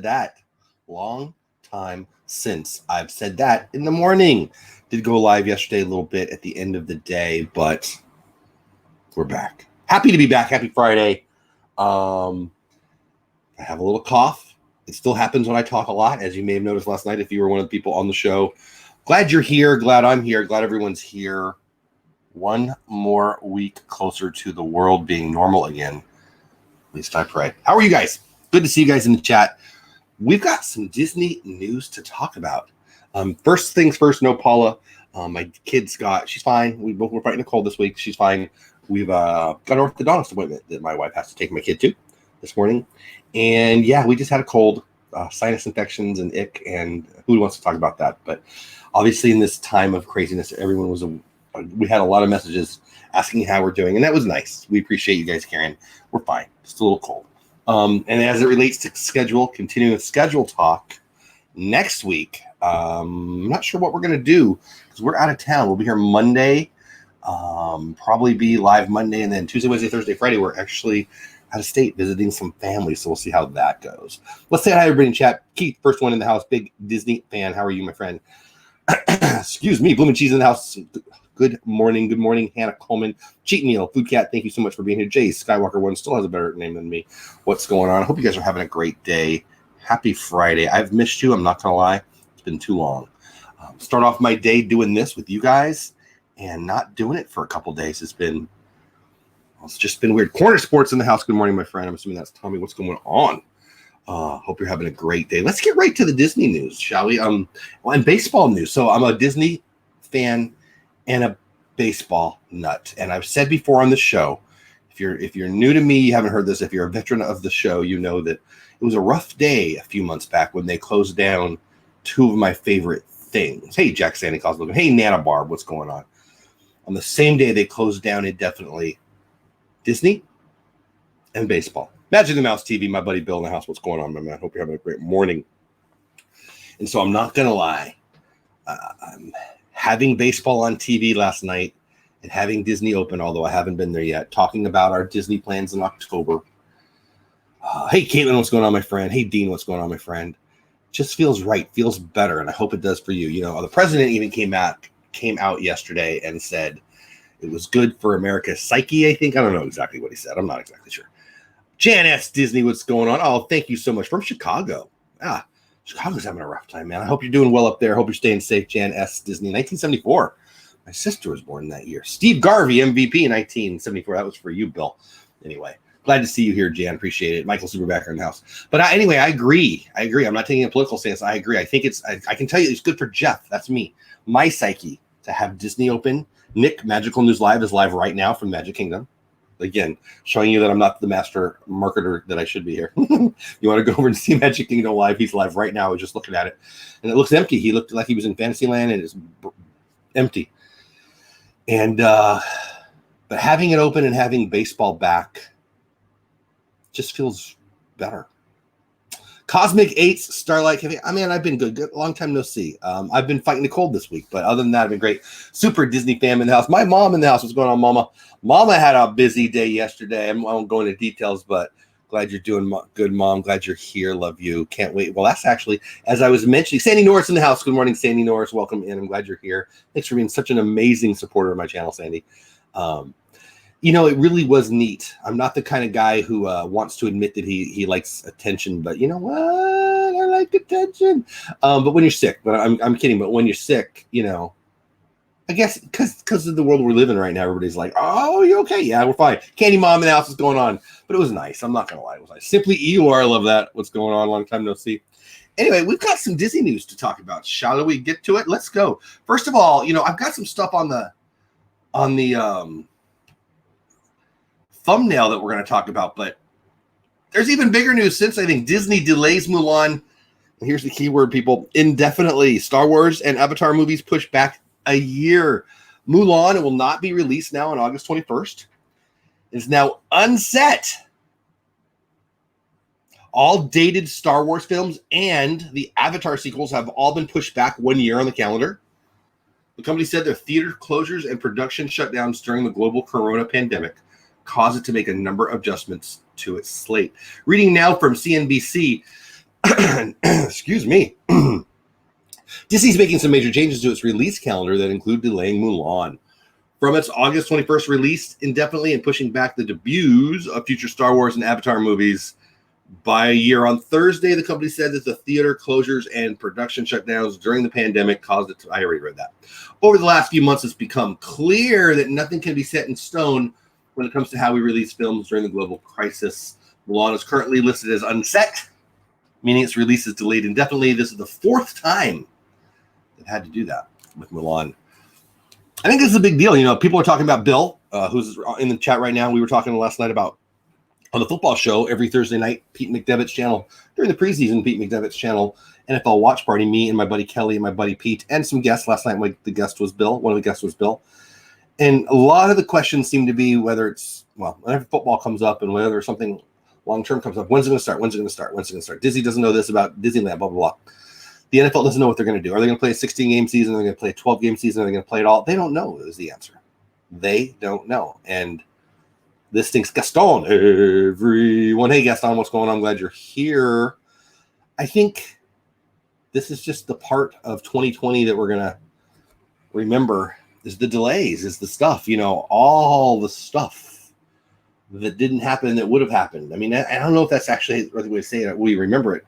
that. Long time since I've said that in the morning. Did go live yesterday a little bit at the end of the day, but we're back. Happy to be back. Happy Friday. I have a little cough. It still happens when I talk a lot, as you may have noticed last night if you were one of the people on the show. Glad you're here. Glad I'm here. Glad everyone's here. One more week closer to the world being normal again. At least I pray. How are you guys? Good to see you guys in the chat. We've got some Disney news to talk about. First things first, no Paula. My kid's she's fine. We're fighting a cold this week. She's fine. We've got an orthodontist appointment that my wife has to take my kid to this morning. And yeah, we just had a cold, sinus infections and ick, and who wants to talk about that? But obviously in this time of craziness, we had a lot of messages asking how we're doing, and that was nice. We appreciate you guys caring. We're fine. Just a little cold. And as it relates to continuing with schedule talk, next week, I'm not sure what we're going to do because we're out of town. We'll be here Monday, probably be live Monday, and then Tuesday, Wednesday, Thursday, Friday, we're actually out of state visiting some family, so we'll see how that goes. Let's say hi, everybody in chat. Keith, first one in the house, big Disney fan. How are you, my friend? Excuse me, Blooming Cheese in the house. Good morning, Hannah Coleman. Cheat Meal, Food Cat, thank you so much for being here. Jay, Skywalker One still has a better name than me. What's going on? I hope you guys are having a great day. Happy Friday. I've missed you. I'm not going to lie. It's been too long. Start off my day doing this with you guys and not doing it for a couple days. It's just been weird. Corner Sports in the house. Good morning, my friend. I'm assuming that's Tommy. What's going on? Hope you're having a great day. Let's get right to the Disney news, shall we? And baseball news. So I'm a Disney fan and a baseball nut. And I've said before on the show, if you're new to me, you haven't heard this. If you're a veteran of the show, you know that it was a rough day a few months back when they closed down two of my favorite things. Hey, Jack Sandy Cosmo. Hey, Nana Barb, what's going on? On the same day they closed down indefinitely Disney and baseball. Magic the Mouse TV, my buddy Bill in the house. What's going on, my man? Hope you're having a great morning. And so I'm not going to lie. I'm having baseball on TV last night and having Disney open, although I haven't been there yet, talking about our Disney plans in October. Hey, Caitlin, what's going on, my friend? Hey, Dean, what's going on, my friend? Just feels right, feels better, and I hope it does for you. You know, the president even came out yesterday and said it was good for America's psyche, I think. I don't know exactly what he said. I'm not exactly sure. Jan S. Disney, what's going on? Oh, thank you so much. From Chicago. Chicago's having a rough time, man. I hope you're doing well up there. I hope you're staying safe. Jan S. Disney, 1974. My sister was born that year. Steve Garvey, MVP in 1974. That was for you, Bill. Anyway, glad to see you here, Jan. Appreciate it. Michael Superbacker in the house. But anyway, I agree. I'm not taking a political stance. I agree. I think I can tell you it's good for Jeff. That's me. My psyche to have Disney open. Nick, Magical News Live is live right now from Magic Kingdom. Again, showing you that I'm not the master marketer that I should be here. You want to go over and see Magic Kingdom live? He's live right now. I was just looking at it. And it looks empty. He looked like he was in Fantasyland and it's empty. And but having it open and having baseball back just feels better. Cosmic Eights, Starlight Cafe. I mean, I've been good. Long time no see. I've been fighting the cold this week, but other than that, I've been great. Super Disney fam in the house. My mom in the house. What's going on, Mama? Mama had a busy day yesterday. I won't go into details, but glad you're doing good, Mom. Glad you're here. Love you. Can't wait. Well, that's actually, as I was mentioning, Sandy Norris in the house. Good morning, Sandy Norris. Welcome in. I'm glad you're here. Thanks for being such an amazing supporter of my channel, Sandy. You know, it really was neat. I'm not the kind of guy who wants to admit that he likes attention, but you know what? I like attention. But when you're sick, but I'm kidding. But when you're sick, you know, I guess because of the world we're living right now, everybody's like, "Oh, you okay? Yeah, we're fine." Candy Mom in the house is going on, but it was nice. I'm not gonna lie, it was nice. Simply Eeyore, I love that. What's going on? Long time no see. Anyway, we've got some Disney news to talk about. Shall we get to it? Let's go. First of all, you know, I've got some stuff on the thumbnail that we're going to talk about, but there's even bigger news since I think Disney delays Mulan. And here's the key word, people: indefinitely. Star Wars and Avatar movies pushed back a year. Mulan will not be released now on August 21st. It's now unset. All dated Star Wars films and the Avatar sequels have all been pushed back 1 year on the calendar. The company said their theater closures and production shutdowns during the global corona pandemic caused it to make a number of adjustments to its slate. Reading now from CNBC, Excuse me. Disney's making some major changes to its release calendar that include delaying Mulan from its August 21st release indefinitely and pushing back the debuts of future Star Wars and Avatar movies by a year. On Thursday, the company said that the theater closures and production shutdowns during the pandemic caused it to, I already read that. Over the last few months, it's become clear that nothing can be set in stone when it comes to how we release films during the global crisis. Mulan is currently listed as unset, meaning its release is delayed indefinitely. This is the fourth time they've had to do that with Mulan. I think this is a big deal. You know, people are talking about Bill, who's in the chat right now. We were talking last night about on the football show every Thursday night, Pete McDevitt's channel, during the preseason, Pete McDevitt's channel, NFL watch party, me and my buddy Kelly and my buddy Pete, and some guests last night. The guest was Bill. One of the guests was Bill. And a lot of the questions seem to be whether it's, well, whenever football comes up and whether something long-term comes up, when's it going to start? When's it going to start? When's it going to start? Disney doesn't know this about Disneyland, blah, blah, blah. The NFL doesn't know what they're going to do. Are they going to play a 16-game season? Are they going to play a 12-game season? Are they going to play it all? They don't know is the answer. They don't know. And this thing's Gaston, everyone. Hey, Gaston, what's going on? I'm glad you're here. I think this is just the part of 2020 that we're going to remember is the delays, is the stuff, you know, all the stuff that didn't happen that would have happened. I mean, I don't know if that's actually the right way to say it. We remember it.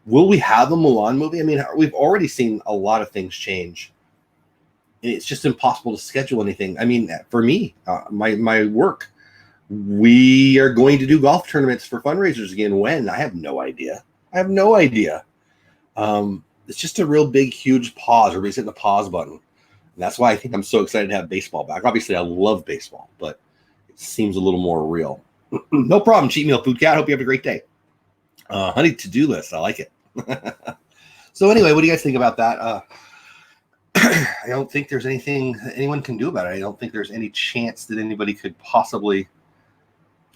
Will we have a Mulan movie? I mean, we've already seen a lot of things change. It's just impossible to schedule anything. I mean, for me, my work, we are going to do golf tournaments for fundraisers again. When? I have no idea. It's just a real big, huge pause. Everybody's hitting the pause button. And that's why I think I'm so excited to have baseball back. Obviously, I love baseball, but it seems a little more real. No problem, Cheat Meal Food Cat. Hope you have a great day. Honey to-do list. I like it. So anyway, what do you guys think about that? I don't think there's anything anyone can do about it. I don't think there's any chance that anybody could possibly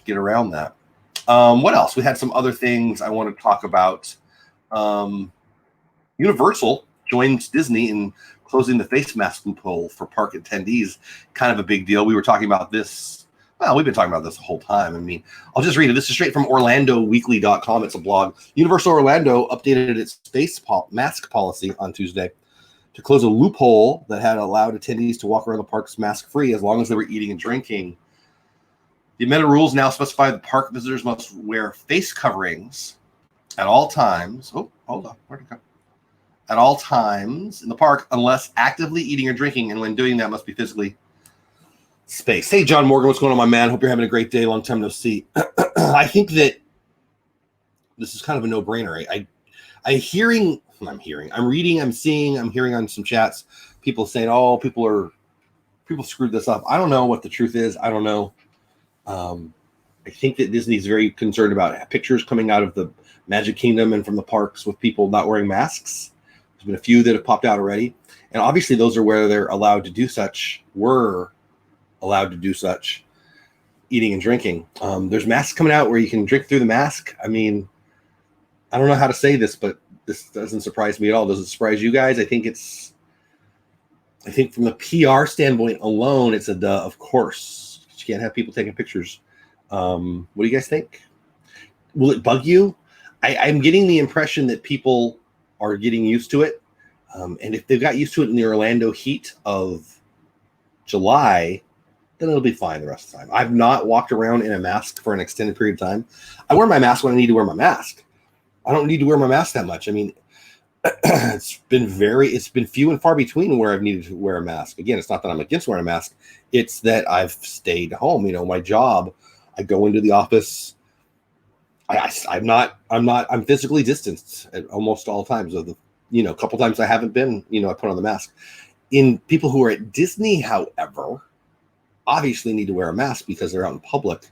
get around that. What else? We had some other things I want to talk about. Universal joins Disney in closing the face mask loophole for park attendees. Kind of a big deal. We were talking about this. Well, we've been talking about this the whole time. I mean, I'll just read it. This is straight from OrlandoWeekly.com. It's a blog. Universal Orlando updated its face mask policy on Tuesday to close a loophole that had allowed attendees to walk around the parks mask-free as long as they were eating and drinking. The amended rules now specify that park visitors must wear face coverings at all times. Oh, hold on. Where'd it go? At all times in the park, unless actively eating or drinking, and when doing that, must be physically spaced. Hey, John Morgan, what's going on, my man? Hope you're having a great day. Long time no see. I think that this is kind of a no-brainer. I'm reading, I'm seeing, I'm hearing on some chats, people saying, "Oh, people screwed this up." I don't know what the truth is. I don't know. I think that Disney's very concerned about pictures coming out of the Magic Kingdom and from the parks with people not wearing masks. There's been a few that have popped out already. And obviously those are where they're allowed to do such, eating and drinking. There's masks coming out where you can drink through the mask. I mean, I don't know how to say this, but this doesn't surprise me at all. Does it surprise you guys? I think from the PR standpoint alone, it's a duh, of course. You can't have people taking pictures. What do you guys think? Will it bug you? I'm getting the impression that people are getting used to it. And if they've got used to it in the Orlando heat of July, then it'll be fine the rest of the time. I've not walked around in a mask for an extended period of time. I wear my mask when I need to wear my mask. I don't need to wear my mask that much. I mean, it's been few and far between where I've needed to wear a mask. Again, it's not that I'm against wearing a mask. It's that I've stayed home. You know, my job, I go into the office. I'm physically distanced at almost all times of the, a couple times I haven't been, I put on the mask. In people who are at Disney, however, obviously need to wear a mask because they're out in public.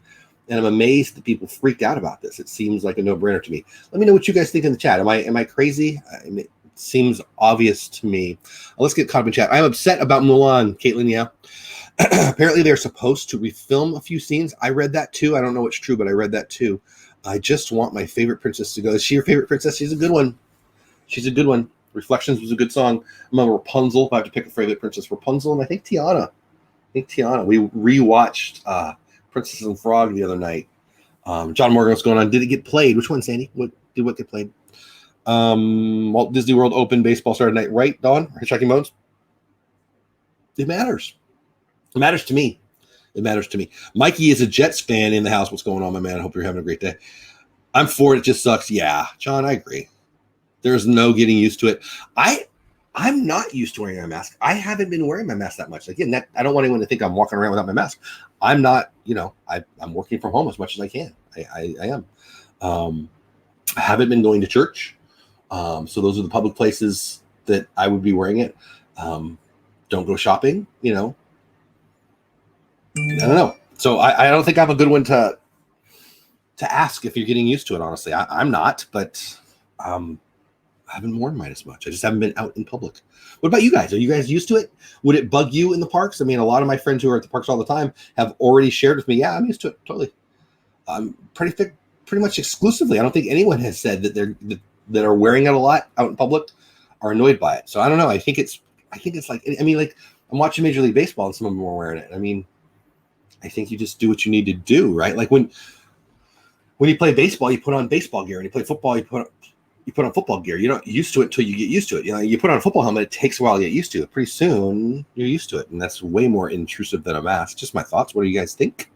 And I'm amazed that people freaked out about this. It seems like a no-brainer to me. Let me know what you guys think in the chat. Am I crazy? It seems obvious to me. Let's get caught up in chat. I'm upset about Mulan, Caitlin. Yeah. Apparently they're supposed to refilm a few scenes. I read that too. I don't know what's true, but I read that too. I just want my favorite princess to go. Is she your favorite princess? She's a good one. Reflections was a good song. I'm on Rapunzel. If I have to pick a favorite princess, Rapunzel, and I think Tiana. We rewatched Princess and Frog the other night. John Morgan, what's going on? Did it get played? Which one, Sandy? What get played? Walt Disney World Open baseball started tonight, right, Dawn? Hitchhiking Bones? It matters. It matters to me. It matters to me. Mikey is a Jets fan in the house. What's going on, my man? I hope you're having a great day. I'm for it. It just sucks. Yeah, John, I agree. There's no getting used to it. I'm not used to wearing a mask. I haven't been wearing my mask that much. Again, I don't want anyone to think I'm walking around without my mask. I'm not, I'm working from home as much as I can. I am. I haven't been going to church. So those are the public places that I would be wearing it. Don't go shopping, I don't know. So I don't think I'm a good one to ask if you're getting used to it, honestly. I'm not, but I haven't worn mine as much. I just haven't been out in public. What about you guys? Are you guys used to it? Would it bug you in the parks? I mean, a lot of my friends who are at the parks all the time have already shared with me, yeah, I'm used to it, totally. Pretty much exclusively. I don't think anyone has said that are wearing it a lot out in public are annoyed by it. So I don't know. I think it's like, I'm watching Major League Baseball and some of them are wearing it. I mean, I think you just do what you need to do, right? Like when you play baseball, you put on baseball gear, and you play football, you put on football gear. You're not used to it until you get used to it. You put on a football helmet, it takes a while to get used to it. Pretty soon, you're used to it, and that's way more intrusive than a mask. Just my thoughts. What do you guys think?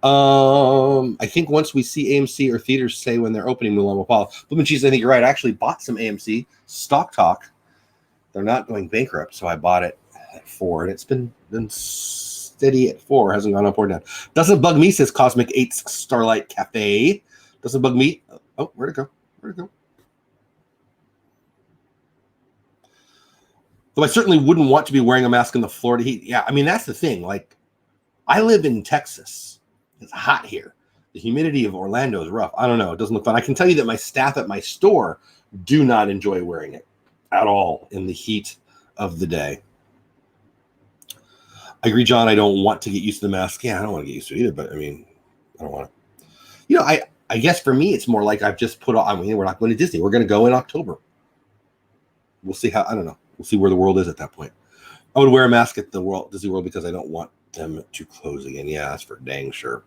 I think once we see AMC or theaters say when they're opening Mulan will follow. Blue Cheese, I think you're right. I actually bought some AMC Stock Talk. They're not going bankrupt, so I bought it at 4, and it's been steady at 4. Hasn't gone up or down. Doesn't bug me, says Cosmic 8's Starlight Cafe. Doesn't bug me. Oh, where'd it go? Though I certainly wouldn't want to be wearing a mask in the Florida heat. Yeah, I mean, that's the thing. Like, I live in Texas. It's hot here. The humidity of Orlando is rough. I don't know. It doesn't look fun. I can tell you that my staff at my store do not enjoy wearing it at all in the heat of the day. I agree, John. I don't want to get used to the mask. Yeah, I don't want to get used to it either, but I mean, I don't want to. I guess for me, it's more like I've just put on, we're not going to Disney. We're going to go in October. We'll see I don't know. We'll see where the world is at that point. I would wear a mask at the Disney World because I don't want them to close again. Yeah, that's for dang sure.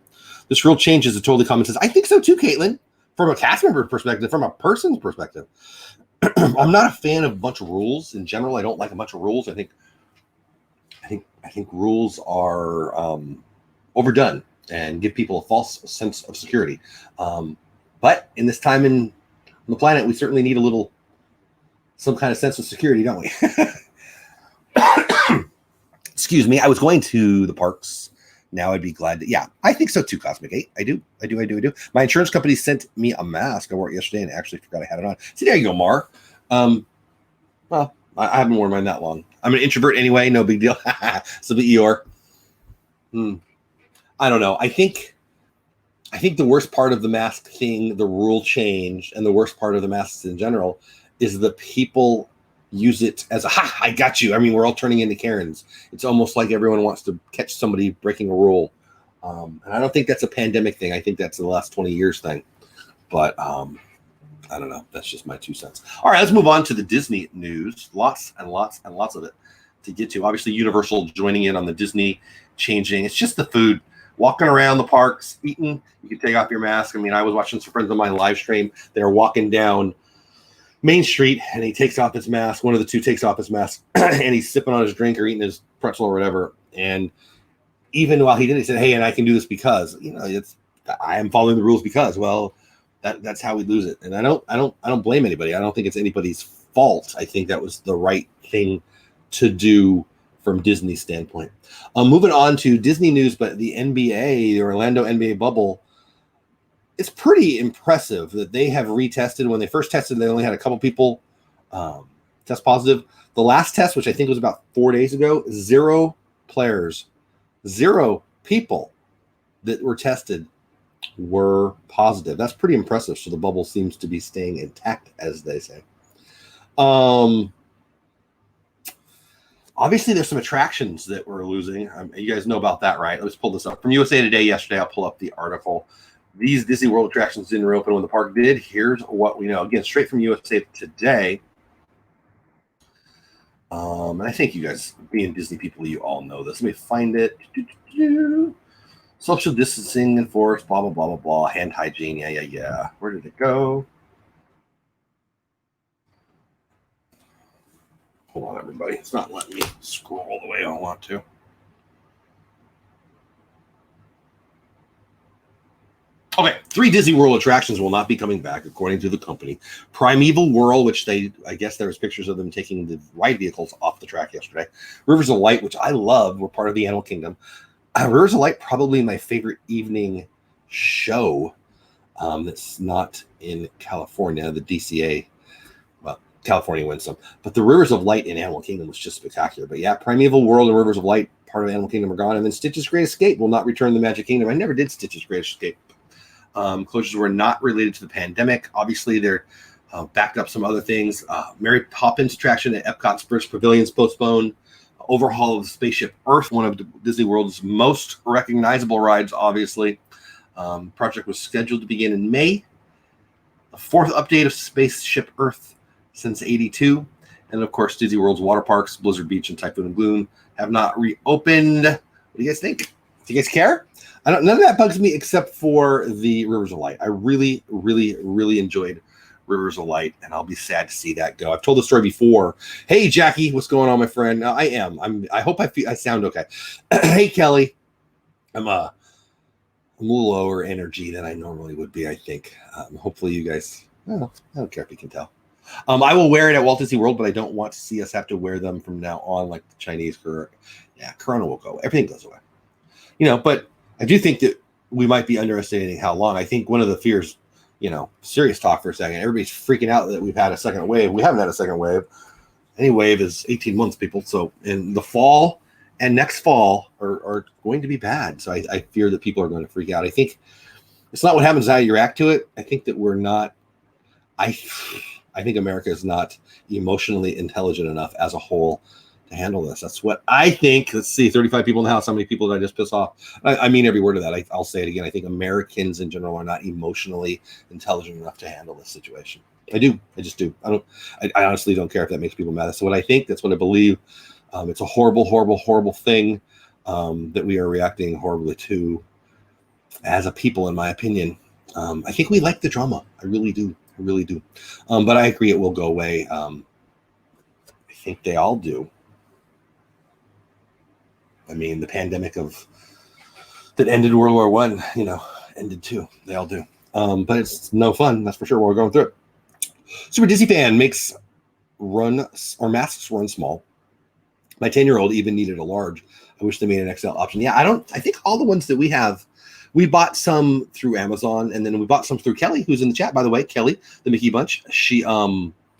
This rule change is a totally common sense. I think so too, Caitlin. From a cast member perspective, from a person's perspective, I'm not a fan of a bunch of rules in general. I don't like a bunch of rules. I think rules are overdone and give people a false sense of security. But in this time on the planet, we certainly need some kind of sense of security, don't we? Excuse me. I was going to the parks. Now I'd be glad to. Yeah, I think so too, Cosmic 8. I do. My insurance company sent me a mask. I wore it yesterday and actually forgot I had it on. See, there you go, Mar. Well, I haven't worn mine that long. I'm an introvert anyway. No big deal. So the Eeyore. I don't know. I think the worst part of the mask thing, the rule change, and the worst part of the masks in general is the people use it as I got you. I mean, we're all turning into Karens. It's almost like everyone wants to catch somebody breaking a rule. And I don't think that's a pandemic thing. I think that's the last 20 years thing. But I don't know. That's just my 2 cents. All right, let's move on to the Disney news. Lots and lots and lots of it to get to. Obviously, Universal joining in on the Disney changing. It's just the food. Walking around the parks, eating, you can take off your mask. I mean, I was watching some friends of mine live stream. They're walking down Main Street, and he takes off his mask. One of the two takes off his mask, and he's sipping on his drink or eating his pretzel or whatever. And even while he did it, he said, "Hey, and I can do this because I am following the rules because." Well, that's how we lose it. And I don't blame anybody. I don't think it's anybody's fault. I think that was the right thing to do from Disney's standpoint. Moving on to Disney news, but the NBA, the Orlando NBA bubble. It's pretty impressive that they have retested. When they first tested, they only had a couple people test positive. The last test, which I think was about 4 days ago, 0 players, 0 people that were tested were positive. That's pretty impressive. So the bubble seems to be staying intact, as they say. Obviously, there's some attractions that we're losing. You guys know about that, right? Let's pull this up. From USA Today yesterday, I'll pull up the article. These Disney World attractions didn't reopen when the park did. Here's what we know. Again, straight from USA Today. And I think you guys, being Disney people, you all know this. Let me find it. Social distancing enforced, blah, blah, blah, blah, blah. Hand hygiene, yeah. Where did it go? Hold on, everybody. It's not letting me scroll the way I want to. Okay, 3 Disney World attractions will not be coming back, according to the company. Primeval Whirl, which I guess there was pictures of them taking the ride vehicles off the track yesterday. Rivers of Light, which I love, were part of the Animal Kingdom. Rivers of Light, probably my favorite evening show that's not in California, the DCA. Well, California wins some. But the Rivers of Light in Animal Kingdom was just spectacular. But yeah, Primeval World and Rivers of Light, part of Animal Kingdom, are gone. And then Stitch's Great Escape will not return to the Magic Kingdom. I never did Stitch's Great Escape. Closures were not related to the pandemic. Obviously, they're backed up some other things. Mary Poppins attraction at Epcot's British Pavilion's postponed. Overhaul of Spaceship Earth, one of Disney World's most recognizable rides, obviously. Project was scheduled to begin in May. The 4th update of Spaceship Earth since '82. And of course, Disney World's water parks, Blizzard Beach and Typhoon and Gloom, have not reopened. What do you guys think? Do you guys care? None of that bugs me except for the Rivers of Light. I really, really, really enjoyed Rivers of Light, and I'll be sad to see that go. I've told the story before. Hey, Jackie, what's going on, my friend? I hope I sound okay. Hey, Kelly. I'm a little lower energy than I normally would be, I think. Hopefully you guys, I don't care if you can tell. I will wear it at Walt Disney World, but I don't want to see us have to wear them from now on, like the Chinese. Corona will go. Everything goes away. But I do think that we might be underestimating how long. I think one of the fears, serious talk for a second, everybody's freaking out that we've had a second wave. We haven't had a second wave. Any wave is 18 months, people. So in the fall and next fall are going to be bad. So I fear that people are going to freak out. I think it's not what happens how you react to it. I think that we're not, I think America is not emotionally intelligent enough as a whole to handle this. That's what I think. Let's see, 35 people in the house. How many people did I just piss off? I mean every word of that. I'll say it again. I think Americans in general are not emotionally intelligent enough to handle this situation. I do. I just do. I honestly don't care if that makes people mad. That's what I think. That's what I believe. It's a horrible, horrible, horrible thing that we are reacting horribly to as a people, in my opinion. I think we like the drama. I really do. I really do. But I agree it will go away. I think they all do. I mean, the pandemic that ended World War I, ended too. They all do. But it's no fun, that's for sure. We're going through it. Super Disney fan makes masks run small. My 10-year-old even needed a large. I wish they made an XL option. Yeah, I think all the ones that we have, we bought some through Amazon, and then we bought some through Kelly, who's in the chat, by the way. Kelly, the Mickey Bunch. She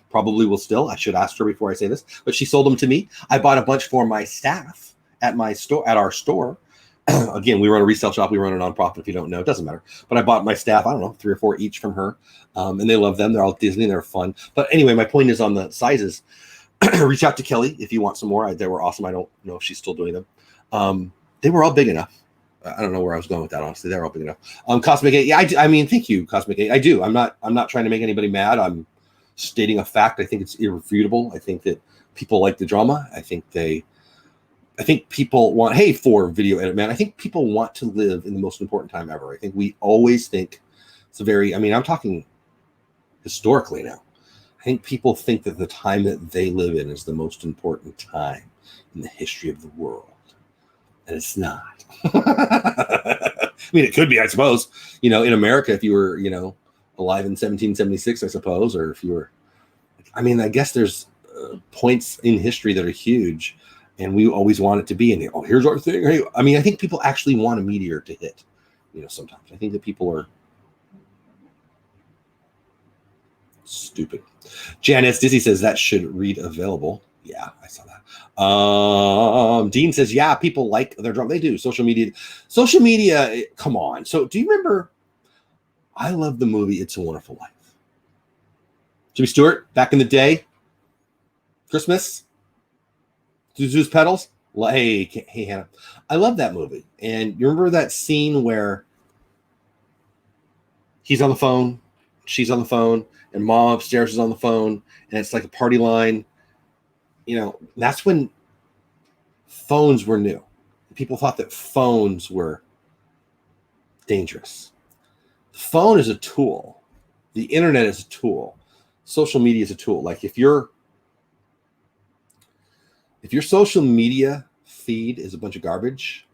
probably will still. I should ask her before I say this, but she sold them to me. I bought a bunch for my staff at our store. Again, we run a resale shop. We run a nonprofit. If you don't know, it doesn't matter. But I bought my staff, 3 or 4 each from her. And they love them. They're all Disney. They're fun. But anyway, my point is on the sizes. Reach out to Kelly if you want some more. They were awesome. I don't know if she's still doing them. They were all big enough. I don't know where I was going with that, honestly. They're all big enough. Cosmic 8. Yeah, I mean, thank you, Cosmic 8. I do. I'm not trying to make anybody mad. I'm stating a fact. I think it's irrefutable. I think that people like the drama. I think people want, for video edit, man. I think people want to live in the most important time ever. I think we always think it's I'm talking historically now. I think people think that the time that they live in is the most important time in the history of the world. And it's not. It could be, I suppose. In America, if you were, alive in 1776, I suppose, or if you were, I guess there's points in history that are huge. And we always want it to be in here's our thing. Hey, I think people actually want a meteor to hit, sometimes. I think that people are stupid. Janice Dizzy says that should read available. Yeah, I saw that. Dean says, yeah, people like their drama. They do. Social media, come on. So do you remember, I love the movie It's a Wonderful Life. Jimmy Stewart, back in the day, Christmas, Zuzu's Petals. Hey, Hannah. I love that movie. And you remember that scene where he's on the phone, she's on the phone, and mom upstairs is on the phone, and it's like a party line. That's when phones were new. People thought that phones were dangerous. The phone is a tool. The internet is a tool. Social media is a tool. Like if you're If your social media feed is a bunch of garbage,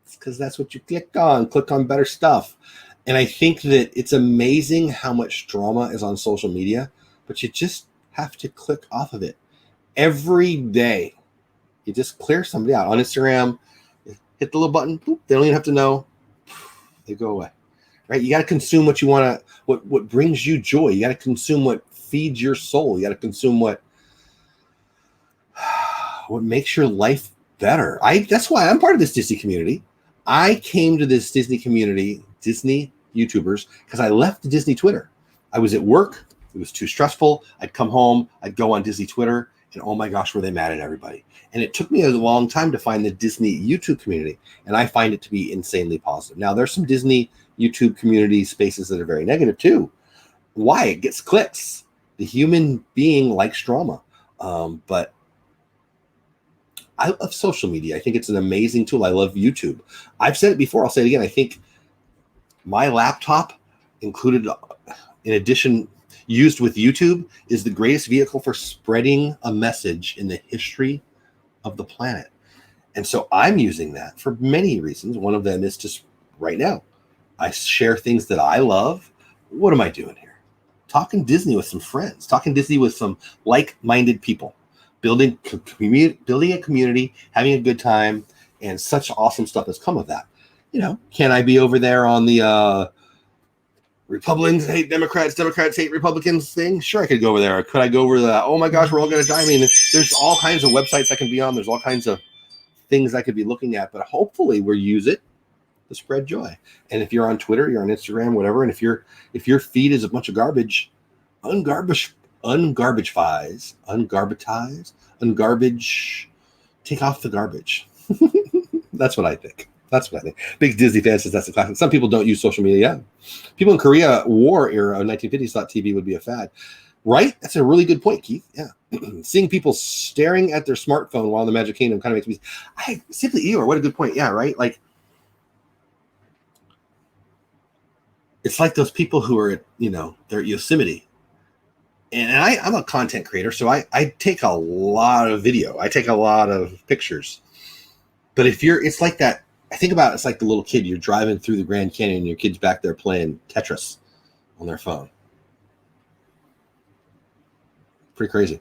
it's because that's what you click on. Click on better stuff. And I think that it's amazing how much drama is on social media, but you just have to click off of it. Every day, you just clear somebody out. On Instagram, hit the little button. Boop, they don't even have to know. They go away. Right? You got to consume what you want to, what brings you joy. You got to consume what feeds your soul. You got to consume what makes your life better. That's why I'm part of this Disney community. I came to this Disney community, Disney YouTubers, because I left the Disney Twitter. I was at work. It was too stressful. I'd come home. I'd go on Disney Twitter, and oh my gosh, were they mad at everybody. And it took me a long time to find the Disney YouTube community, and I find it to be insanely positive. Now, there's some Disney YouTube community spaces that are very negative too. Why? It gets clicks. The human being likes drama. But I love social media. I think it's an amazing tool. I love YouTube. I've said it before. I'll say it again. I think my laptop included, in addition, used with YouTube, is the greatest vehicle for spreading a message in the history of the planet. And so I'm using that for many reasons. One of them is just right now, I share things that I love. What am I doing here? Talking Disney with some friends, talking Disney with some like-minded people, building a community, having a good time, and such awesome stuff has come of that. You know, can I be over there on the Republicans hate Democrats, Democrats hate Republicans thing? Sure, I could go over there. Or could I go over the, oh my gosh, we're all going to die? I mean, there's all kinds of websites I can be on. There's all kinds of things I could be looking at, but hopefully we'll use it to spread joy. And if you're on Twitter, you're on Instagram, whatever, and if your feed is a bunch of garbage, ungarbage, take off the garbage. That's what I think. Big Disney fan says that's a classic. Some people don't use social media. People in Korea War era of 1950s thought TV would be a fad. Right? That's a really good point, Keith. Yeah. Seeing people staring at their smartphone while in the Magic Kingdom kind of makes me simply Eeyore. What a good point. Yeah, right? Like, it's like those people who are at, they're at Yosemite. And I'm a content creator, so I take a lot of video. I take a lot of pictures. But it's like that. I think about it's like the little kid. You're driving through the Grand Canyon and your kid's back there playing Tetris on their phone. Pretty crazy.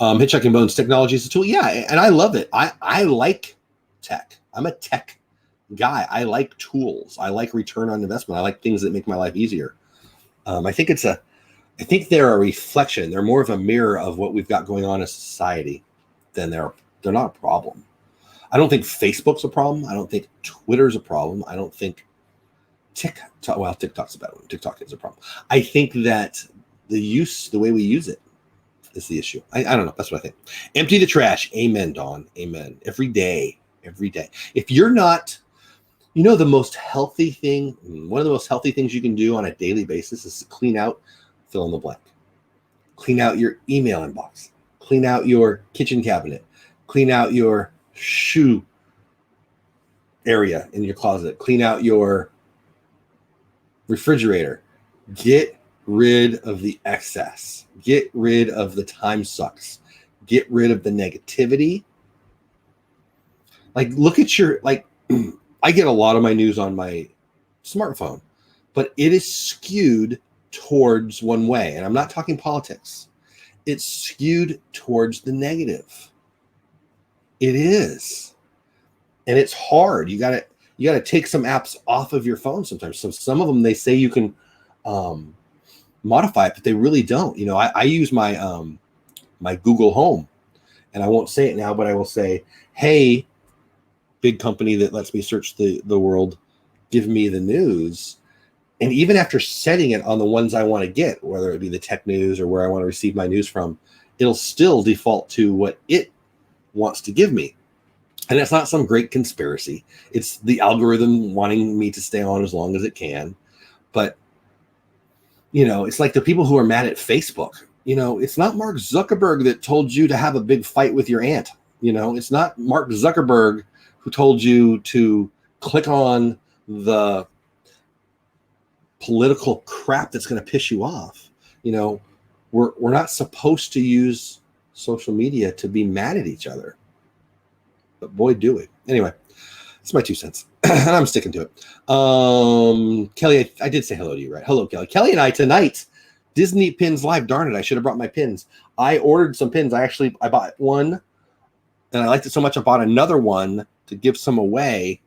Hitchhiking Bones technology is a tool. Yeah, and I love it. I like tech. I'm a tech guy. I like tools. I like return on investment. I like things that make my life easier. I think they're a reflection. They're more of a mirror of what we've got going on in society than they're not a problem. I don't think Facebook's a problem. I don't think Twitter's a problem. I don't think TikTok's a bad one. TikTok is a problem. I think that the way we use it is the issue. I don't know. That's what I think. Empty the trash. Amen, Dawn. Amen. Every day. If you're not, the most healthy thing, one of the most healthy things you can do on a daily basis is to clean out, fill in the blank. Clean out your email inbox. Clean out your kitchen cabinet. Clean out your shoe area in your closet. Clean out your refrigerator. Get rid of the excess. Get rid of the time sucks. Get rid of the negativity. Like, look at I get a lot of my news on my smartphone, but it is skewed towards one way. And I'm not talking politics. It's skewed towards the negative. It is. And it's hard. You gotta take some apps off of your phone sometimes. So some of them, they say you can modify it, but they really don't. I use my my Google Home, and I won't say it now, but I will say, hey, big company that lets me search the world, give me the news. And even after setting it on the ones I want to get, whether it be the tech news or where I want to receive my news from, it'll still default to what it wants to give me. And it's not some great conspiracy. It's the algorithm wanting me to stay on as long as it can. But, it's like the people who are mad at Facebook. It's not Mark Zuckerberg that told you to have a big fight with your aunt. It's not Mark Zuckerberg who told you to click on the political crap that's going to piss you off. We're not supposed to use social media to be mad at each other. But boy, do we. Anyway, it's my 2 cents. And I'm sticking to it. Kelly, I did say hello to you, right? Hello, Kelly. Kelly and I tonight, Disney Pins Live. Darn it, I should have brought my pins. I ordered some pins. I bought one, and I liked it so much I bought another one to give some away.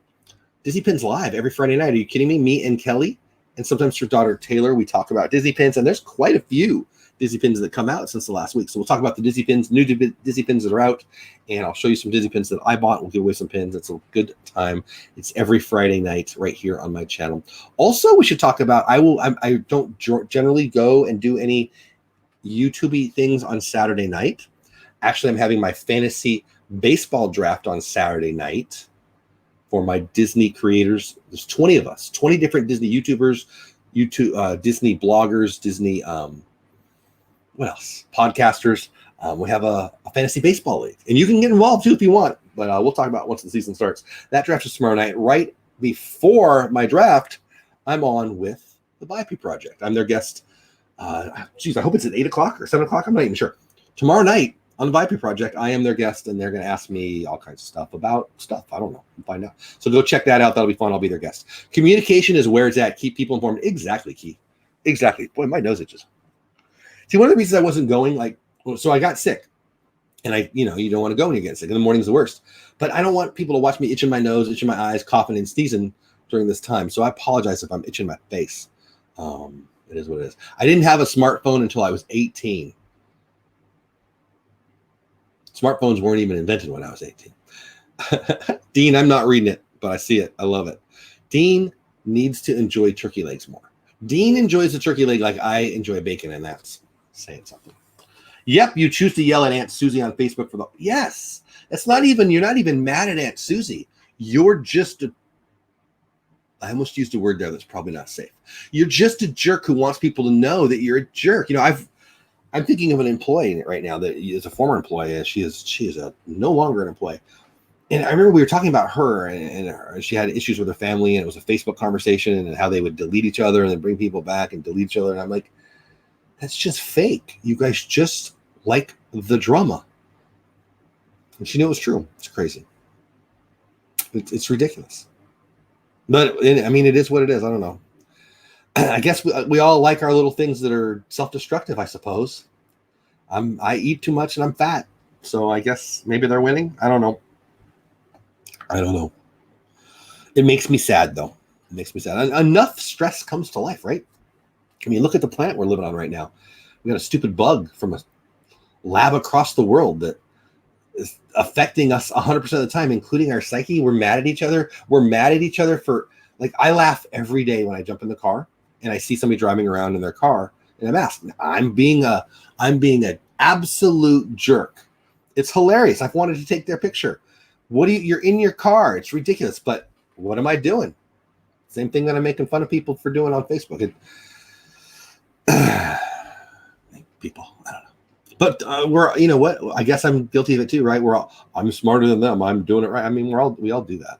Disney Pins Live every Friday night. Are you kidding me? Me and Kelly, and sometimes your daughter Taylor, we talk about Disney Pins, and there's quite a few Disney Pins that come out since the last week. So we'll talk about the Disney Pins, new Disney Pins that are out, and I'll show you some Disney Pins that I bought. We'll give away some pins. It's a good time. It's every Friday night right here on my channel. Also, we should talk about, I don't generally go and do any YouTube-y things on Saturday night. Actually, I'm having my fantasy baseball draft on Saturday night for my Disney creators. There's 20 of us, 20 different Disney YouTubers, Disney bloggers, Disney, what else? Podcasters. We have a fantasy baseball league, and you can get involved too if you want, but we'll talk about once the season starts. That draft is tomorrow night. Right before my draft, I'm on with the VIP Project. I'm their guest. I hope it's at 8 o'clock or 7 o'clock. I'm not even sure. Tomorrow night on the VIP Project, I am their guest, and they're going to ask me all kinds of stuff about stuff. I don't know. We'll find out. So go check that out. That'll be fun. I'll be their guest. Communication is where it's at. Keep people informed. Exactly, Keith. Exactly. Boy, my nose itches. See, one of the reasons I wasn't going, so I got sick, and you don't want to go when you get sick. In the morning's the worst. But I don't want people to watch me itching my nose, itching my eyes, coughing and sneezing during this time. So I apologize if I'm itching my face. It is what it is. I didn't have a smartphone until I was 18. Smartphones weren't even invented when I was 18. Dean, I'm not reading it, but I see it. I love it. Dean needs to enjoy turkey legs more. Dean enjoys the turkey leg like I enjoy bacon, and that's saying something. Yep, you choose to yell at Aunt Susie on Facebook for the... Yes, you're not even mad at Aunt Susie. You're just I almost used a word there that's probably not safe. You're just a jerk who wants people to know that you're a jerk. I'm thinking of an employee right now that is a former employee. She is no longer an employee. And I remember we were talking about her, and she had issues with her family, and it was a Facebook conversation and how they would delete each other and then bring people back and delete each other. And I'm like, that's just fake. You guys just like the drama. And she knew it was true. It's crazy. It's ridiculous. But it is what it is. I don't know. I guess we all like our little things that are self-destructive, I suppose. I eat too much and I'm fat. So I guess maybe they're winning. I don't know. It makes me sad, though. It makes me sad. Enough stress comes to life, right? I mean, look at the planet we're living on right now. We got a stupid bug from a lab across the world that is affecting us 100% of the time, including our psyche. We're mad at each other. We're mad at each other for, I laugh every day when I jump in the car and I see somebody driving around in their car and I'm asking, I'm being an absolute jerk. It's hilarious. I've wanted to take their picture. You're in your car. It's ridiculous. But what am I doing? Same thing that I'm making fun of people for doing on Facebook. People, I don't know. But you know what? I guess I'm guilty of it too, right? I'm smarter than them. I'm doing it right. I mean, we all do that.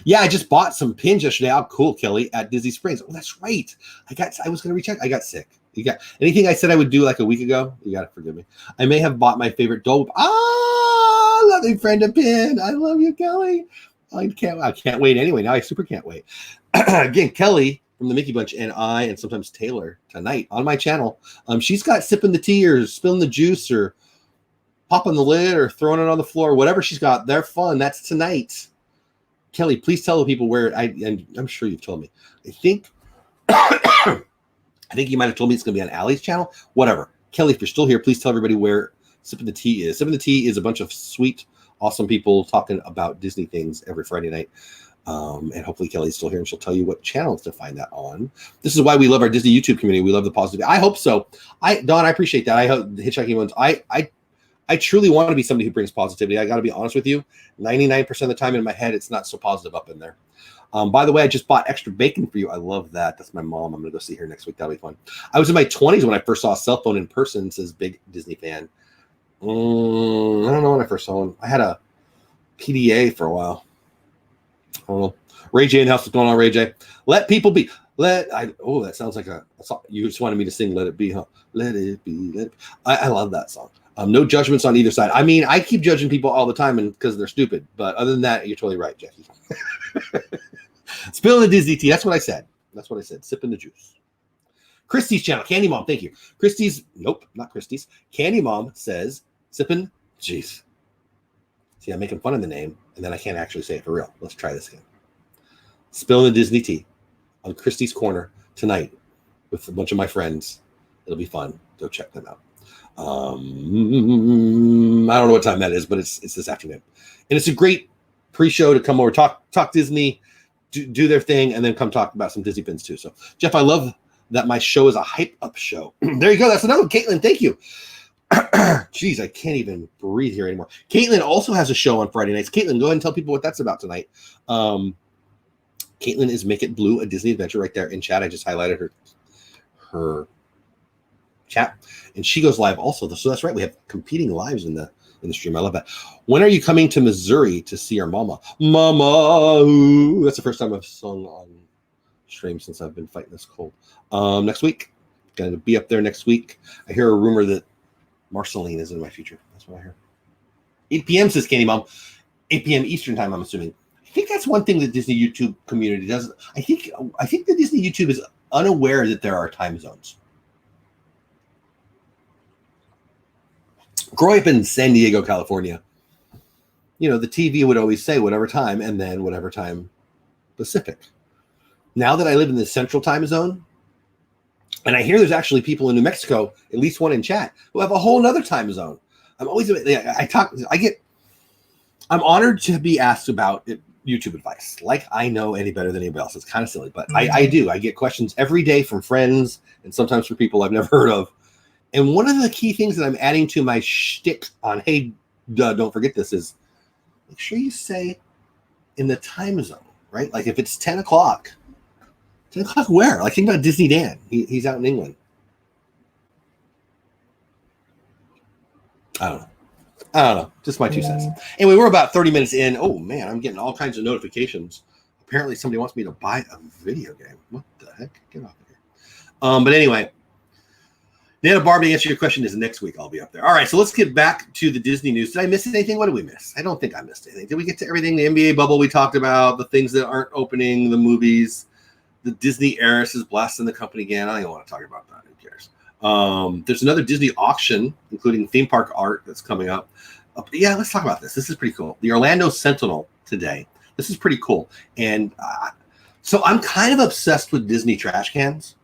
Yeah, I just bought some pins yesterday. Oh, cool, Kelly, at Disney Springs. Oh, that's right. I was going to recheck. I got sick. You got anything I said I would do like a week ago? You got to forgive me. I may have bought my favorite Dole Whip. Loving friend of pin. I love you, Kelly. I can't wait anyway. Now I super can't wait. Again, Kelly from the Mickey Bunch and I, and sometimes Taylor tonight on my channel. She's got sipping the tea or spilling the juice or popping the lid or throwing it on the floor, whatever she's got. They're fun. That's tonight. Kelly, please tell the people where and I'm sure you've told me. I think you might have told me it's going to be on Allie's channel. Whatever. Kelly, if you're still here, please tell everybody where Sipping the Tea is. Sipping the Tea is a bunch of sweet, awesome people talking about Disney things every Friday night. And hopefully Kelly's still here and she'll tell you what channels to find that on. This is why we love our Disney YouTube community. We love the positivity. I hope so. Dawn, I appreciate that. I hope the hitchhiking ones. I truly want to be somebody who brings positivity. I got to be honest with you. 99% of the time in my head, it's not so positive up in there. By the way, I just bought extra bacon for you. I love that. That's my mom. I'm going to go see her next week. That'll be fun. I was in my 20s when I first saw a cell phone in person, says big Disney fan. I don't know when I first saw one. I had a PDA for a while. I don't know. Ray J in the house. What's going on, Ray J? Let people be. That sounds like a song. You just wanted me to sing Let It Be, huh? Let it be. Let it be. I love that song. No judgments on either side. I mean, I keep judging people all the time and because they're stupid. But other than that, you're totally right, Jackie. Spilling the Disney tea. That's what I said. That's what I said. Sipping the juice. Christy's channel. Candy Mom. Thank you. Christy's. Nope, not Christy's. Candy Mom says sipping. Jeez. See, I'm making fun of the name, and then I can't actually say it for real. Let's try this again. Spilling the Disney tea on Christy's Corner tonight with a bunch of my friends. It'll be fun. Go check them out. I don't know what time that is, but it's this afternoon, and it's a great pre-show to come over, talk Disney, do their thing, and then come talk about some Disney pins too. So, Jeff, I love that my show is a hype up show. There you go. That's another one. Caitlin, thank you. Jeez, I can't even breathe here anymore. Caitlin also has a show on Friday nights. Caitlin, go ahead and tell people what that's about tonight. Caitlin is Make It Blue, a Disney adventure right there in chat. I just highlighted her chat, and she goes live also. So that's right. We have competing lives in the stream. I love that. When are you coming to Missouri to see our mama? Mama, ooh. That's the first time I've sung on stream since I've been fighting this cold. Next week, going to be up there next week. I hear a rumor that Marceline is in my future. That's what I hear. 8 p.m. says Candy Mom. 8 p.m. Eastern time, I'm assuming. I think that's one thing the Disney YouTube community does. I think the Disney YouTube is unaware that there are time zones. Growing up in San Diego, California, the TV would always say whatever time and then whatever time Pacific. Now that I live in the central time zone, and I hear there's actually people in New Mexico, at least one in chat, who have a whole nother time zone. I'm honored to be asked about YouTube advice. Like I know any better than anybody else. It's kind of silly, but I do. I get questions every day from friends and sometimes from people I've never heard of. And one of the key things that I'm adding to my shtick on, hey, don't forget this, is make sure you say in the time zone, right? Like if it's 10 o'clock, 10 o'clock where? Like think about Disney Dan. He's out in England. I don't know. Just my 2 cents. Anyway, we're about 30 minutes in. Oh, man, I'm getting all kinds of notifications. Apparently somebody wants me to buy a video game. What the heck? Get off of here. But anyway, Nana Barbie, to answer your question, is next week I'll be up there. All right, so let's get back to the Disney news. Did I miss anything? What did we miss? I don't think I missed anything. Did we get to everything? The NBA bubble we talked about, the things that aren't opening, the movies, the Disney heiress is blasting the company again. I don't even want to talk about that. Who cares? There's another Disney auction, including theme park art that's coming up. Yeah, let's talk about this. This is pretty cool. The Orlando Sentinel today. This is pretty cool. And so I'm kind of obsessed with Disney trash cans.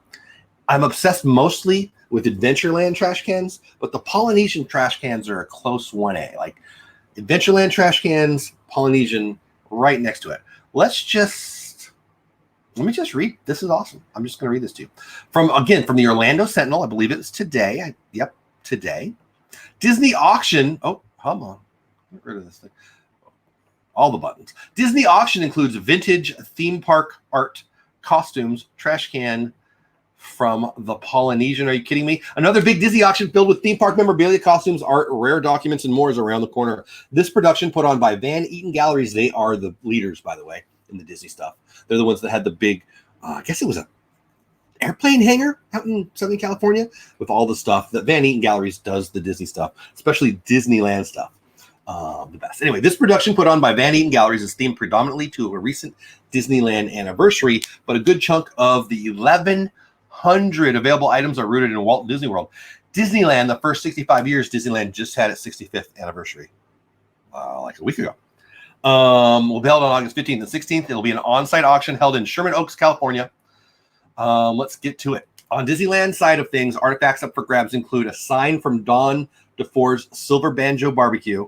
I'm obsessed mostly with Adventureland trash cans, but the Polynesian trash cans are a close 1A. Like Adventureland trash cans, Polynesian right next to it. Let me just read. This is awesome. I'm just going to read this to you. From the Orlando Sentinel. I believe it's today. Today. Disney auction. Oh, come on. Get rid of this thing. All the buttons. Disney auction includes vintage theme park art, costumes, trash can, from the Polynesian. Are you kidding me? Another big Disney auction filled with theme park memorabilia, costumes, art, rare documents, and more is around the corner. This production put on by Van Eaton Galleries. They are the leaders, by the way, in the Disney stuff. They're the ones that had the big, I guess it was a airplane hangar out in Southern California with all the stuff. That Van Eaton Galleries does the Disney stuff, especially Disneyland stuff. The best. Anyway, this production put on by Van Eaton Galleries is themed predominantly to a recent Disneyland anniversary, but a good chunk of the 1,100 available items are rooted in Walt Disney World. Disneyland, the first 65 years, Disneyland just had its 65th anniversary, like a week ago. Will be held on August 15th and 16th. It'll be an on-site auction held in Sherman Oaks, California. Let's get to it. On Disneyland side of things, artifacts up for grabs include a sign from Don DeFore's Silver Banjo Barbecue.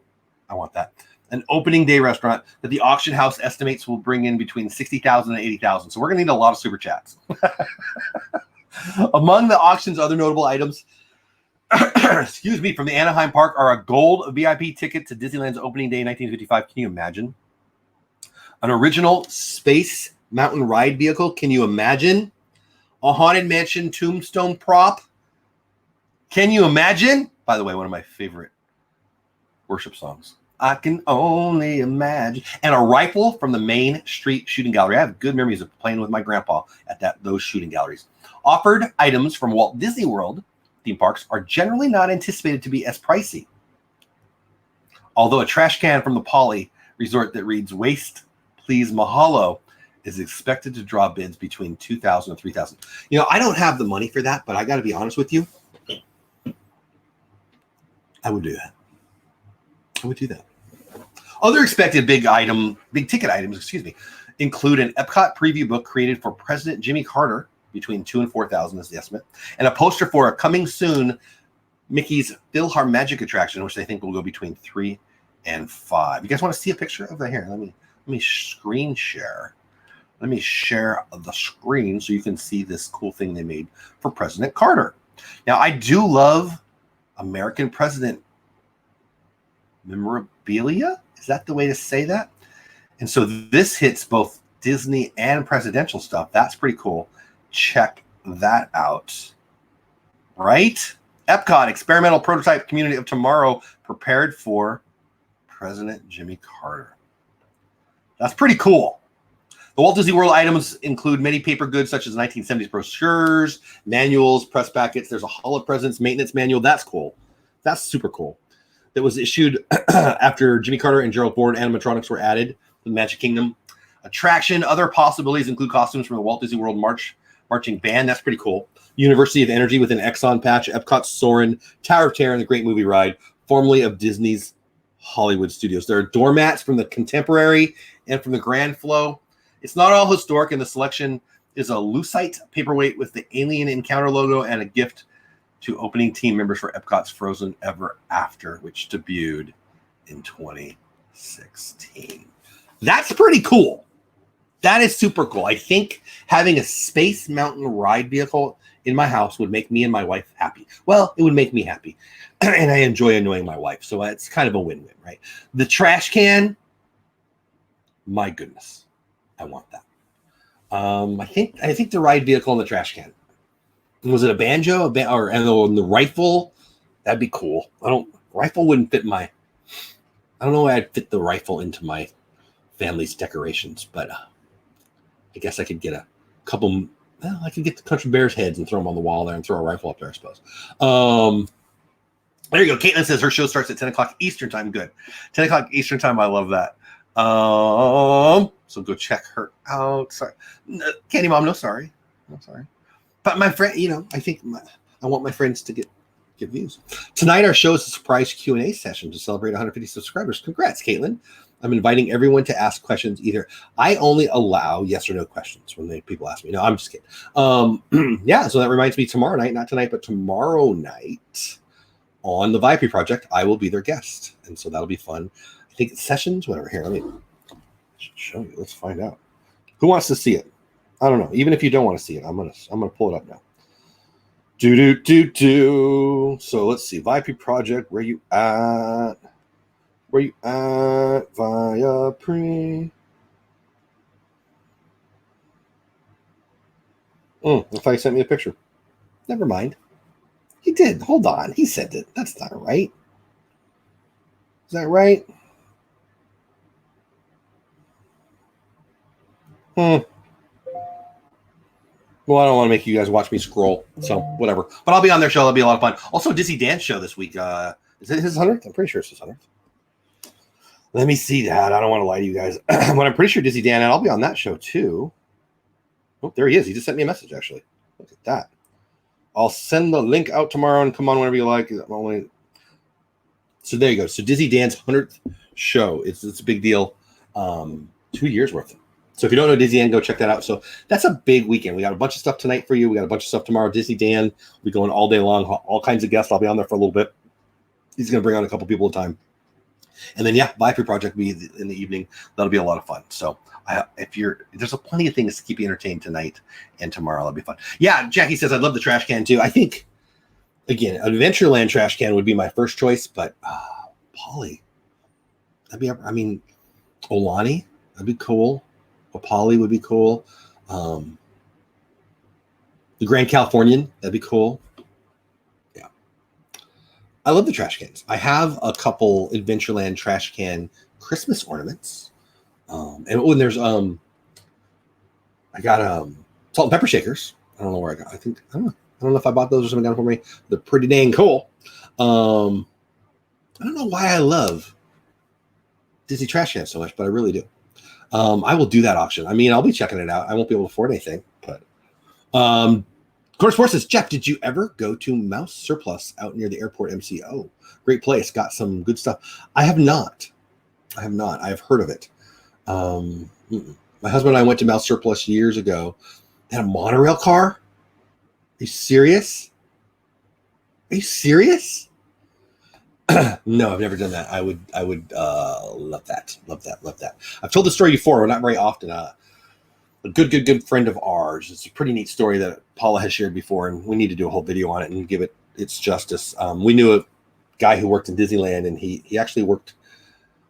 I want that. An opening day restaurant that the auction house estimates will bring in between 60,000 and 80,000. So we're going to need a lot of super chats. Among the auction's other notable items, excuse me, from the Anaheim Park are a gold VIP ticket to Disneyland's opening day in 1955. Can you imagine? An original Space Mountain ride vehicle. Can you imagine? A Haunted Mansion tombstone prop. Can you imagine? By the way, one of my favorite worship songs. I can only imagine. And a rifle from the Main Street Shooting Gallery. I have good memories of playing with my grandpa at those shooting galleries. Offered items from Walt Disney World theme parks are generally not anticipated to be as pricey. Although a trash can from the Poly Resort that reads "Waste, Please, Mahalo" is expected to draw bids between 2,000 and 3,000. You know, I don't have the money for that, but I got to be honest with you. I would do that. I would do that. Other expected big ticket items, include an Epcot preview book created for President Jimmy Carter, between 2,000 and 4,000 is the estimate, and a poster for a coming soon Mickey's PhilharMagic attraction, which they think will go between 3 and 5. You guys want to see a picture of that? Here, let me screen share. Let me share the screen so you can see this cool thing they made for President Carter. Now, I do love American president memorabilia. Is that the way to say that? And so this hits both Disney and presidential stuff. That's pretty cool. Check that out. Right? Epcot, experimental prototype community of tomorrow, prepared for President Jimmy Carter. That's pretty cool. The Walt Disney World items include many paper goods such as 1970s brochures, manuals, press packets. There's a Hall of Presidents maintenance manual. That's cool. That's super cool. That was issued after Jimmy Carter and Gerald Ford animatronics were added to the Magic Kingdom attraction. Other possibilities include costumes from the Walt Disney World marching band. That's pretty cool. University of Energy with an Exxon patch, Epcot Soarin', Tower of Terror, and the Great Movie Ride, formerly of Disney's Hollywood Studios. There are doormats from the Contemporary and from the Grand Flow. It's not all historic, and the selection is a lucite paperweight with the Alien Encounter logo and a gift to opening team members for Epcot's Frozen Ever After, which debuted in 2016. That's pretty cool. That is super cool. I think having a Space Mountain ride vehicle in my house would make me and my wife happy. Well, it would make me happy. And I enjoy annoying my wife. So it's kind of a win-win, right? The trash can, my goodness. I want that. I think the ride vehicle and the trash can. Was it a banjo? And the rifle? That'd be cool. Rifle wouldn't fit I don't know why I'd fit the rifle into my family's decorations, but I guess I could get a couple. Well, I could get the Country Bears heads and throw them on the wall there and throw a rifle up there, I suppose. There you go. Caitlin says her show starts at 10 o'clock Eastern time. Good. 10 o'clock Eastern time. I love that. So go check her out. Sorry. Candy Mom, no sorry. No sorry. But my friend, I think I want my friends to get views. Tonight, our show is a surprise Q&A session to celebrate 150 subscribers. Congrats, Caitlin. I'm inviting everyone to ask questions. I only allow yes or no questions when people ask me. No, I'm just kidding. Yeah, so that reminds me, tomorrow night, not tonight, but tomorrow night on the VIP Project, I will be their guest. And so that'll be fun. I think it's sessions, whatever. Here, let me show you. Let's find out. Who wants to see it? I don't know. Even if you don't want to see it, I'm gonna pull it up now. So let's see. VIP Project, where you at? Where you at? Via pre. I thought he sent me a picture. Never mind. He did. Hold on. He said that. That's not right. Is that right? Well, I don't want to make you guys watch me scroll, so whatever. But I'll be on their show. That'll be a lot of fun. Also, Dizzy Dan's show this week. Is it his 100th? I'm pretty sure it's his 100th. Let me see that. I don't want to lie to you guys. But I'm pretty sure Dizzy Dan, and I'll be on that show too. Oh, there he is. He just sent me a message, actually. Look at that. I'll send the link out tomorrow and come on whenever you like. So there you go. So Dizzy Dan's 100th show. It's a big deal. 2 years worth. So if you don't know Dizzy Dan, go check that out. So that's a big weekend. We got a bunch of stuff tonight for you. We got a bunch of stuff tomorrow. Dizzy Dan, we're going all day long. All kinds of guests. I'll be on there for a little bit. He's going to bring on a couple people at a time. And then, VIP Project will be in the evening. That'll be a lot of fun. So there's plenty of things to keep you entertained tonight and tomorrow. That'll be fun. Yeah, Jackie says, I'd love the trash can too. I think, again, Adventureland trash can would be my first choice, but Polly, Olani, that'd be cool. Polly would be cool. The Grand Californian, that'd be cool. Yeah. I love the trash cans. I have a couple Adventureland trash can Christmas ornaments. And there's I got salt and pepper shakers. I don't know where I got. I don't know if I bought those or something down for me. They're pretty dang cool. I don't know why I love Disney trash can so much, but I really do. I will do that auction. I mean, I'll be checking it out. I won't be able to afford anything, but Corner Sports says, Jeff, did you ever go to Mouse Surplus out near the airport MCO? Great place. Got some good stuff. I have not. I've heard of it. My husband and I went to Mouse Surplus years ago. They had a monorail car. Are you serious? No, I've never done that. I would love that. I've told the story before, but not very often. A good friend of ours. It's a pretty neat story that Paula has shared before, and we need to do a whole video on it and give it its justice. We knew a guy who worked in Disneyland, and he actually worked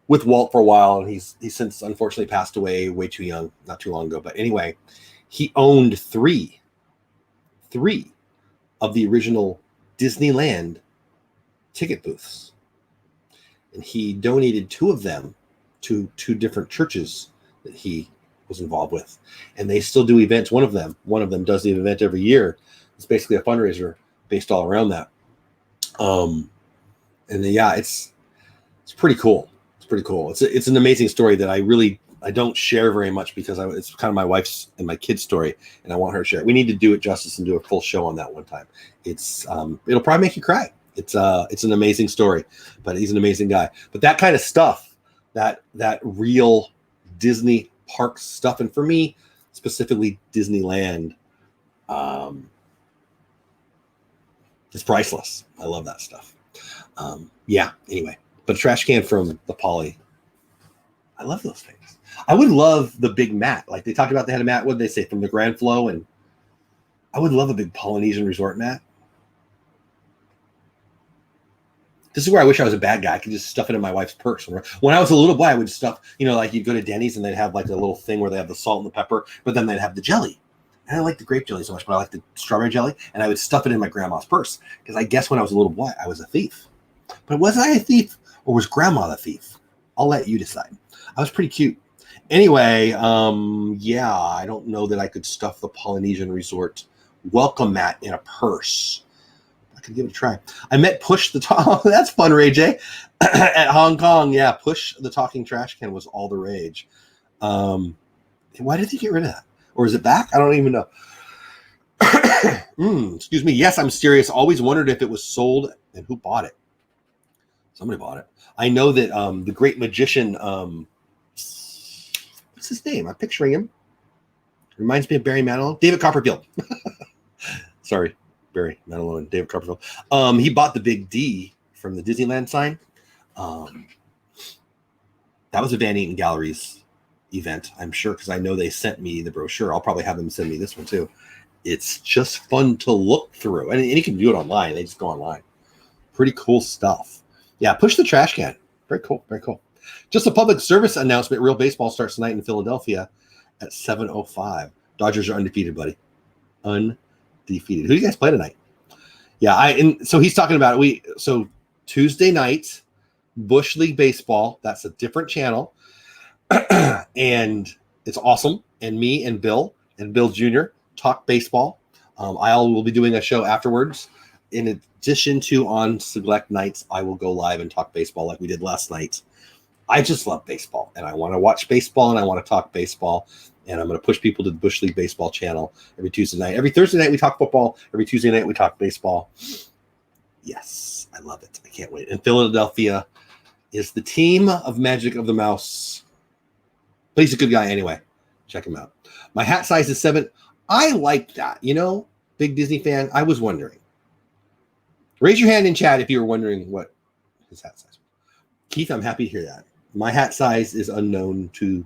with Walt for a while, and he's since unfortunately passed away way too young, not too long ago. But anyway, he owned three of the original Disneyland ticket booths, and he donated two of them to two different churches that he was involved with, and they still do events. One of them does the event every year. It's basically a fundraiser based all around that. It's pretty cool. It's an amazing story that I don't share very much because it's kind of my wife's and my kid's story, and I want her to share it. We need to do it justice and do a full show on that one time. It'll probably make you cry. It's an amazing story, but he's an amazing guy. But that kind of stuff, that real Disney park stuff, and for me specifically Disneyland, it's priceless. I love that stuff. Anyway, but a trash can from the Poly, I love those things. I would love the big mat. Like they talked about, they had a mat, what did they say, from the Grand Flow, and I would love a big Polynesian resort mat. This is where I wish I was a bad guy. I could just stuff it in my wife's purse. When I was a little boy, I would stuff, like you'd go to Denny's and they'd have like a little thing where they have the salt and the pepper, but then they'd have the jelly. And I like the grape jelly so much, but I like the strawberry jelly, and I would stuff it in my grandma's purse because I guess when I was a little boy, I was a thief. But was I a thief or was grandma the thief? I'll let you decide. I was pretty cute. Anyway, I don't know that I could stuff the Polynesian Resort welcome mat in a purse. I could give it a try. I met Push the Talk. That's fun, Ray J. At Hong Kong. Yeah, Push the Talking Trash Can was all the rage. Why did they get rid of that? Or is it back? I don't even know. Excuse me. Yes, I'm serious. Always wondered if it was sold and who bought it. Somebody bought it. I know that the great magician, what's his name? I'm picturing him. Reminds me of Barry Manilow. David Copperfield. Sorry, Barry Manilow and David Copperfield. He bought the big D from the Disneyland sign. That was a Van Eaton Galleries event, I'm sure, because I know they sent me the brochure. I'll probably have them send me this one too. It's just fun to look through, and you can do it online. They just go online. Pretty cool stuff. Yeah, Push the Trash Can. Very cool. Just a public service announcement. Real baseball starts tonight in Philadelphia at 7:05. Dodgers are undefeated, buddy. Undefeated. Who do you guys play tonight? Yeah, so he's talking about it. So Tuesday night, Bush League Baseball. That's a different channel. And it's awesome. And me and Bill Jr. talk baseball. I will be doing a show afterwards. In addition to on select nights, I will go live and talk baseball like we did last night. I just love baseball, and I want to watch baseball, and I want to talk baseball, and I'm going to push people to the Bush League Baseball channel every Tuesday night. Every Thursday night, we talk football. Every Tuesday night, we talk baseball. Yes, I love it. I can't wait. And Philadelphia is the team of Magic of the Mouse. But he's a good guy anyway. Check him out. My hat size is 7. I like that. Big Disney fan. I was wondering. Raise your hand in chat if you were wondering what his hat size was. Keith, I'm happy to hear that. My hat size is unknown to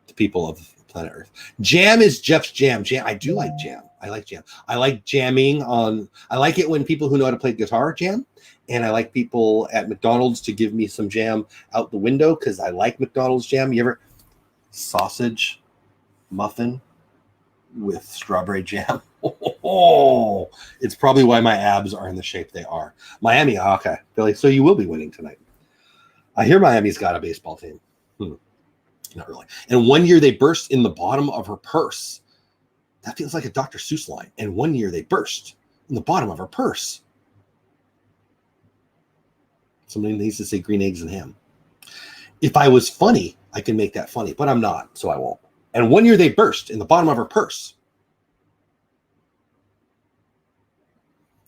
the people of planet Earth. Jam is Jeff's jam. I do like jam. I like jam. I like jamming on. I like it when people who know how to play guitar jam. And I like people at McDonald's to give me some jam out the window because I like McDonald's jam. You ever sausage muffin with strawberry jam? Oh, it's probably why my abs are in the shape they are. Miami, okay, Billy. So you will be winning tonight. I hear Miami's got a baseball team. Not really. And one year they burst in the bottom of her purse. That feels like a Dr. Seuss line. And one year they burst in the bottom of her purse. Somebody needs to say green eggs and ham. If I was funny, I can make that funny, but I'm not, so I won't. And one year they burst in the bottom of her purse.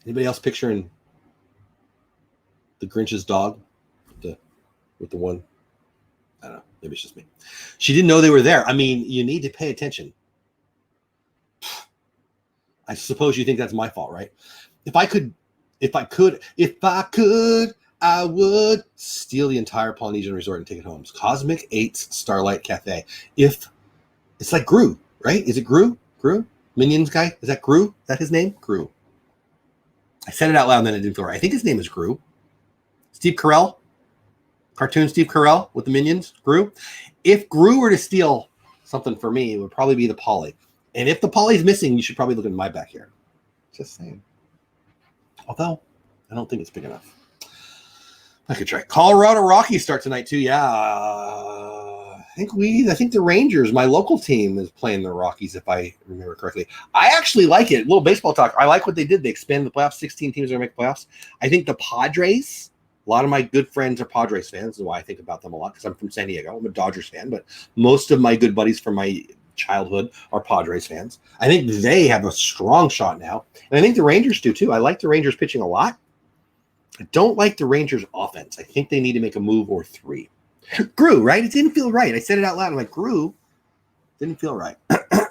Anybody else picturing the Grinch's dog with the one? I don't know. Maybe it's just me. She didn't know they were there. I mean, you need to pay attention. I suppose you think that's my fault, right? If I could, I would steal the entire Polynesian resort and take it home. It's Cosmic 8's Starlight Cafe. If it's like Gru, right? Is it Gru? Gru? Minions guy? Is that Gru? Is that his name? Gru. I said it out loud and then it didn't feel right. I think his name is Gru. Steve Carell? Cartoon Steve Carell with the Minions? Gru? If Gru were to steal something for me, it would probably be the Poly. And if the Poly's missing, you should probably look in my backyard. Just saying. Although, I don't think it's big enough. I could try. Colorado Rockies start tonight too. Yeah, I think the Rangers, my local team, is playing the Rockies if I remember correctly. I actually like it. A little baseball talk. I like what they did. They expanded the playoffs. 16 teams are going to make playoffs. I think the Padres. A lot of my good friends are Padres fans. That's why I think about them a lot because I'm from San Diego. I'm a Dodgers fan, but most of my good buddies from my childhood are Padres fans. I think they have a strong shot now, and I think the Rangers do too. I like the Rangers pitching a lot. I don't like the Rangers offense. I think they need to make a move or three. Gru, right? It didn't feel right. I said it out loud. I'm like, Gru, didn't feel right.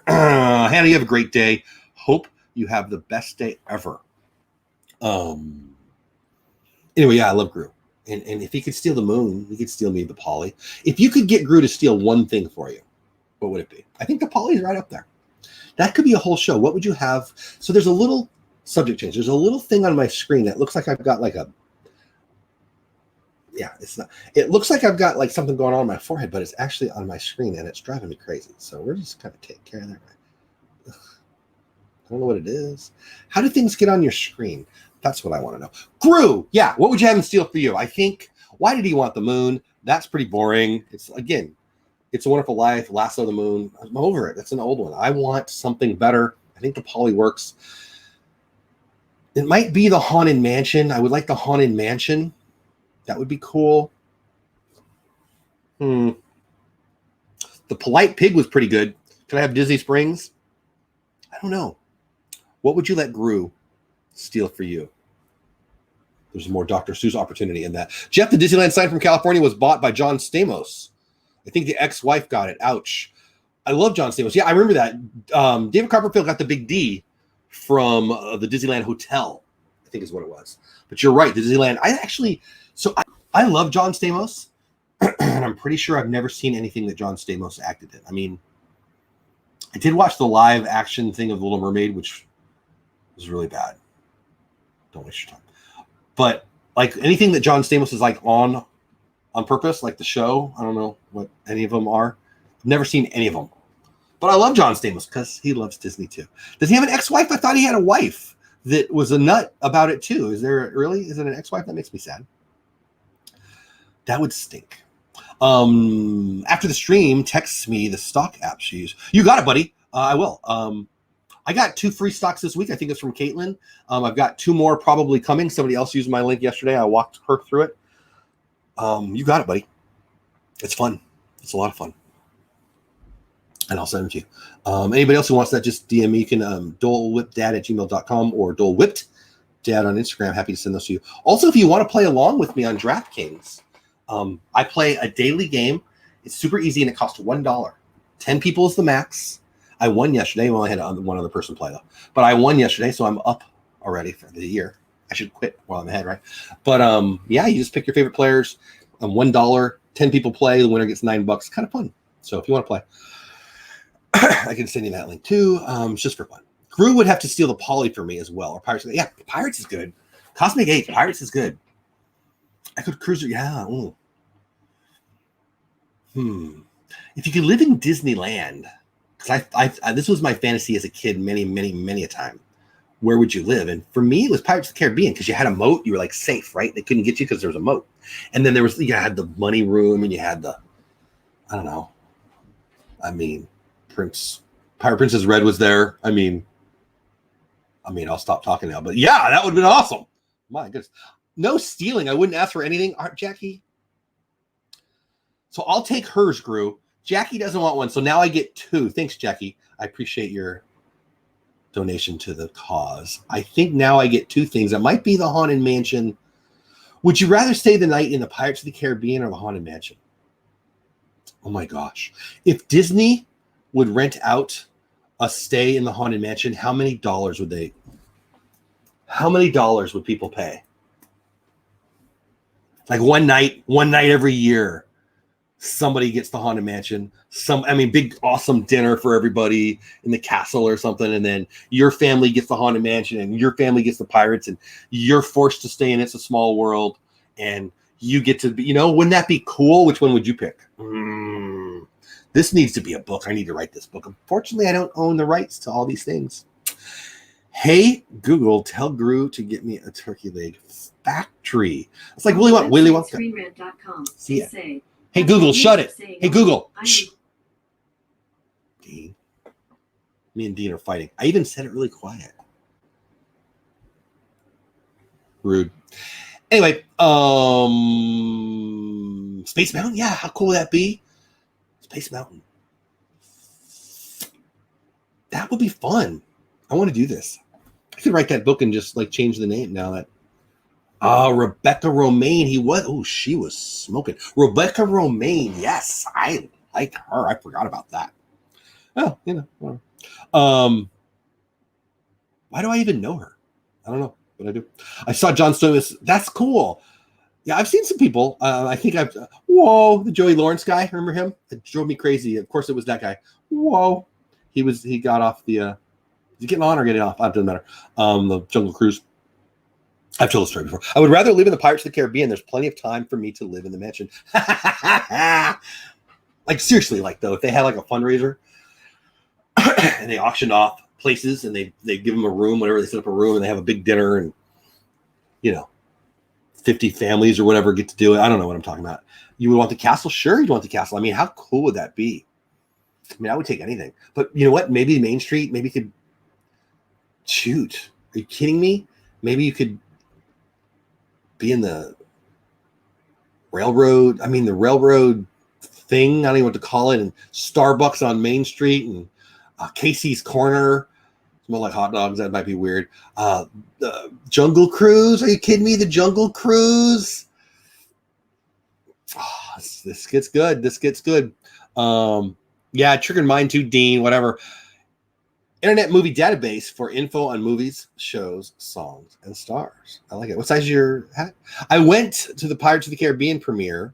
Hannah, you have a great day. Hope you have the best day ever. Anyway, yeah, I love Gru. And if he could steal the moon, he could steal me the Poly. If you could get Gru to steal one thing for you, what would it be? I think the Poly's right up there. That could be a whole show. What would you have? So there's a little subject change. There's a little thing on my screen that looks like I've got like a, yeah, it's not, it looks like I've got like something going on my forehead, but it's actually on my screen and it's driving me crazy. So we're just kind of taking care of that. I don't know what it is. How do things get on your screen? That's what I want to know. Gru, yeah, what would you have him steal for you? I think, why did he want the moon? That's pretty boring. It's, again, It's a Wonderful Life, Lasso of the Moon. I'm over it. That's an old one. I want something better. I think the Poly works. It might be the Haunted Mansion. I would like the Haunted Mansion. That would be cool. The Polite Pig was pretty good. Can I have Disney Springs? I don't know. What would you let Gru steal for you? There's more Dr. Seuss opportunity in that. Jeff, the Disneyland sign from California was bought by John Stamos. I think the ex-wife got it. Ouch. I love John Stamos. Yeah, I remember that. David Copperfield got the big D from the Disneyland Hotel, I think is what it was. But you're right, the Disneyland. I love John Stamos, and I'm pretty sure I've never seen anything that John Stamos acted in. I mean, I did watch the live action thing of The Little Mermaid, which was really bad. Don't waste your time. But like anything that John Stamos is like on purpose, like the show, I don't know what any of them are. I've never seen any of them. But I love John Stamos because he loves Disney too. Does he have an ex-wife? I thought he had a wife that was a nut about it too. Is it an ex-wife? That makes me sad. That would stink. After the stream, text me the stock apps you use. You got it, buddy. I will. I got 2 free stocks this week. I think it's from Caitlin. I've got 2 more probably coming. Somebody else used my link yesterday. I walked her through it. You got it, buddy. It's fun. It's a lot of fun. And I'll send them to you. Anybody else who wants that, just DM me. You can dolewhipdad@gmail.com or dolewhipped dad on Instagram. Happy to send those to you. Also, if you want to play along with me on DraftKings, I play a daily game. It's super easy and it costs $1. 10 people is the max. I won yesterday. We only had one other person play though, but I won yesterday, so I'm up already for the year. I should quit while I'm ahead, right? But yeah, you just pick your favorite players. $1, 10 people play. The winner gets $9. Kind of fun. So if you want to play, I can send you that link too. It's just for fun. Gru would have to steal the Poly for me as well. Or Pirates. Yeah, Pirates is good. Cosmic 8, Pirates is good. I could cruise it. Yeah. Ooh. If you could live in Disneyland, because I this was my fantasy as a kid many a time. Where would you live? And for me, it was Pirates of the Caribbean because you had a moat. You were like safe, right? They couldn't get you because there was a moat. And then you had the money room and you had the, I don't know. I mean, Pirate Princess Red was there. I mean, I'll stop talking now. But yeah, that would have been awesome. My goodness. No stealing. I wouldn't ask for anything. Art Jackie. So I'll take hers, Gru. Jackie doesn't want one, so now I get 2. Thanks, Jackie. I appreciate your donation to the cause. I think now I get 2 things. It might be the Haunted Mansion. Would you rather stay the night in the Pirates of the Caribbean or the Haunted Mansion? Oh my gosh. If Disney would rent out a stay in the Haunted Mansion, how many dollars would people pay? Like one night every year, somebody gets the Haunted Mansion. Big awesome dinner for everybody in the castle or something, and then your family gets the Haunted Mansion, and your family gets the Pirates, and you're forced to stay in It's a Small World, and you get to be, wouldn't that be cool? Which one would you pick? This needs to be a book. I need to write this book. Unfortunately, I don't own the rights to all these things. Hey, Google, tell Gru to get me a turkey leg factory. It's like Willy Wonka. Screenrant.com. Yeah. Hey, Google, shut it. Hey, Google. Shh. Dean. Me and Dean are fighting. I even said it really quiet. Rude. Anyway, Space Mountain? Yeah, how cool would that be? Space Mountain. That would be fun. I want to do this. I could write that book and just change the name now that. Rebecca Romaine. She was smoking. Rebecca Romaine. Yes, I like her. I forgot about that. Oh, why do I even know her? I don't know, but I do. I saw John Stamos. That's cool. Yeah, I've seen some people. I think the Joey Lawrence guy. Remember him? It drove me crazy. Of course, it was that guy. Whoa. He got off the. Is he getting on or getting off? It doesn't matter. The Jungle Cruise. I've told the story before. I would rather live in the Pirates of the Caribbean. There's plenty of time for me to live in the mansion. Seriously, though, if they had a fundraiser and they auctioned off places and they give them a room, whatever, they set up a room and they have a big dinner and 50 families or whatever get to do it. I don't know what I'm talking about. You would want the castle? Sure, you'd want the castle. How cool would that be? I would take anything. But you know what? Maybe Main Street, maybe you could shoot. Are you kidding me? Maybe you could be in the railroad. The railroad thing. I don't even know what to call it. And Starbucks on Main Street and Casey's Corner. Smell like hot dogs. That might be weird. The Jungle Cruise. Are you kidding me? The Jungle Cruise. Oh, this gets good. Yeah, it triggered mine too, Dean. Whatever. Internet Movie Database for info on movies, shows, songs, and stars. I like it. What size is your hat? I went to the Pirates of the Caribbean premiere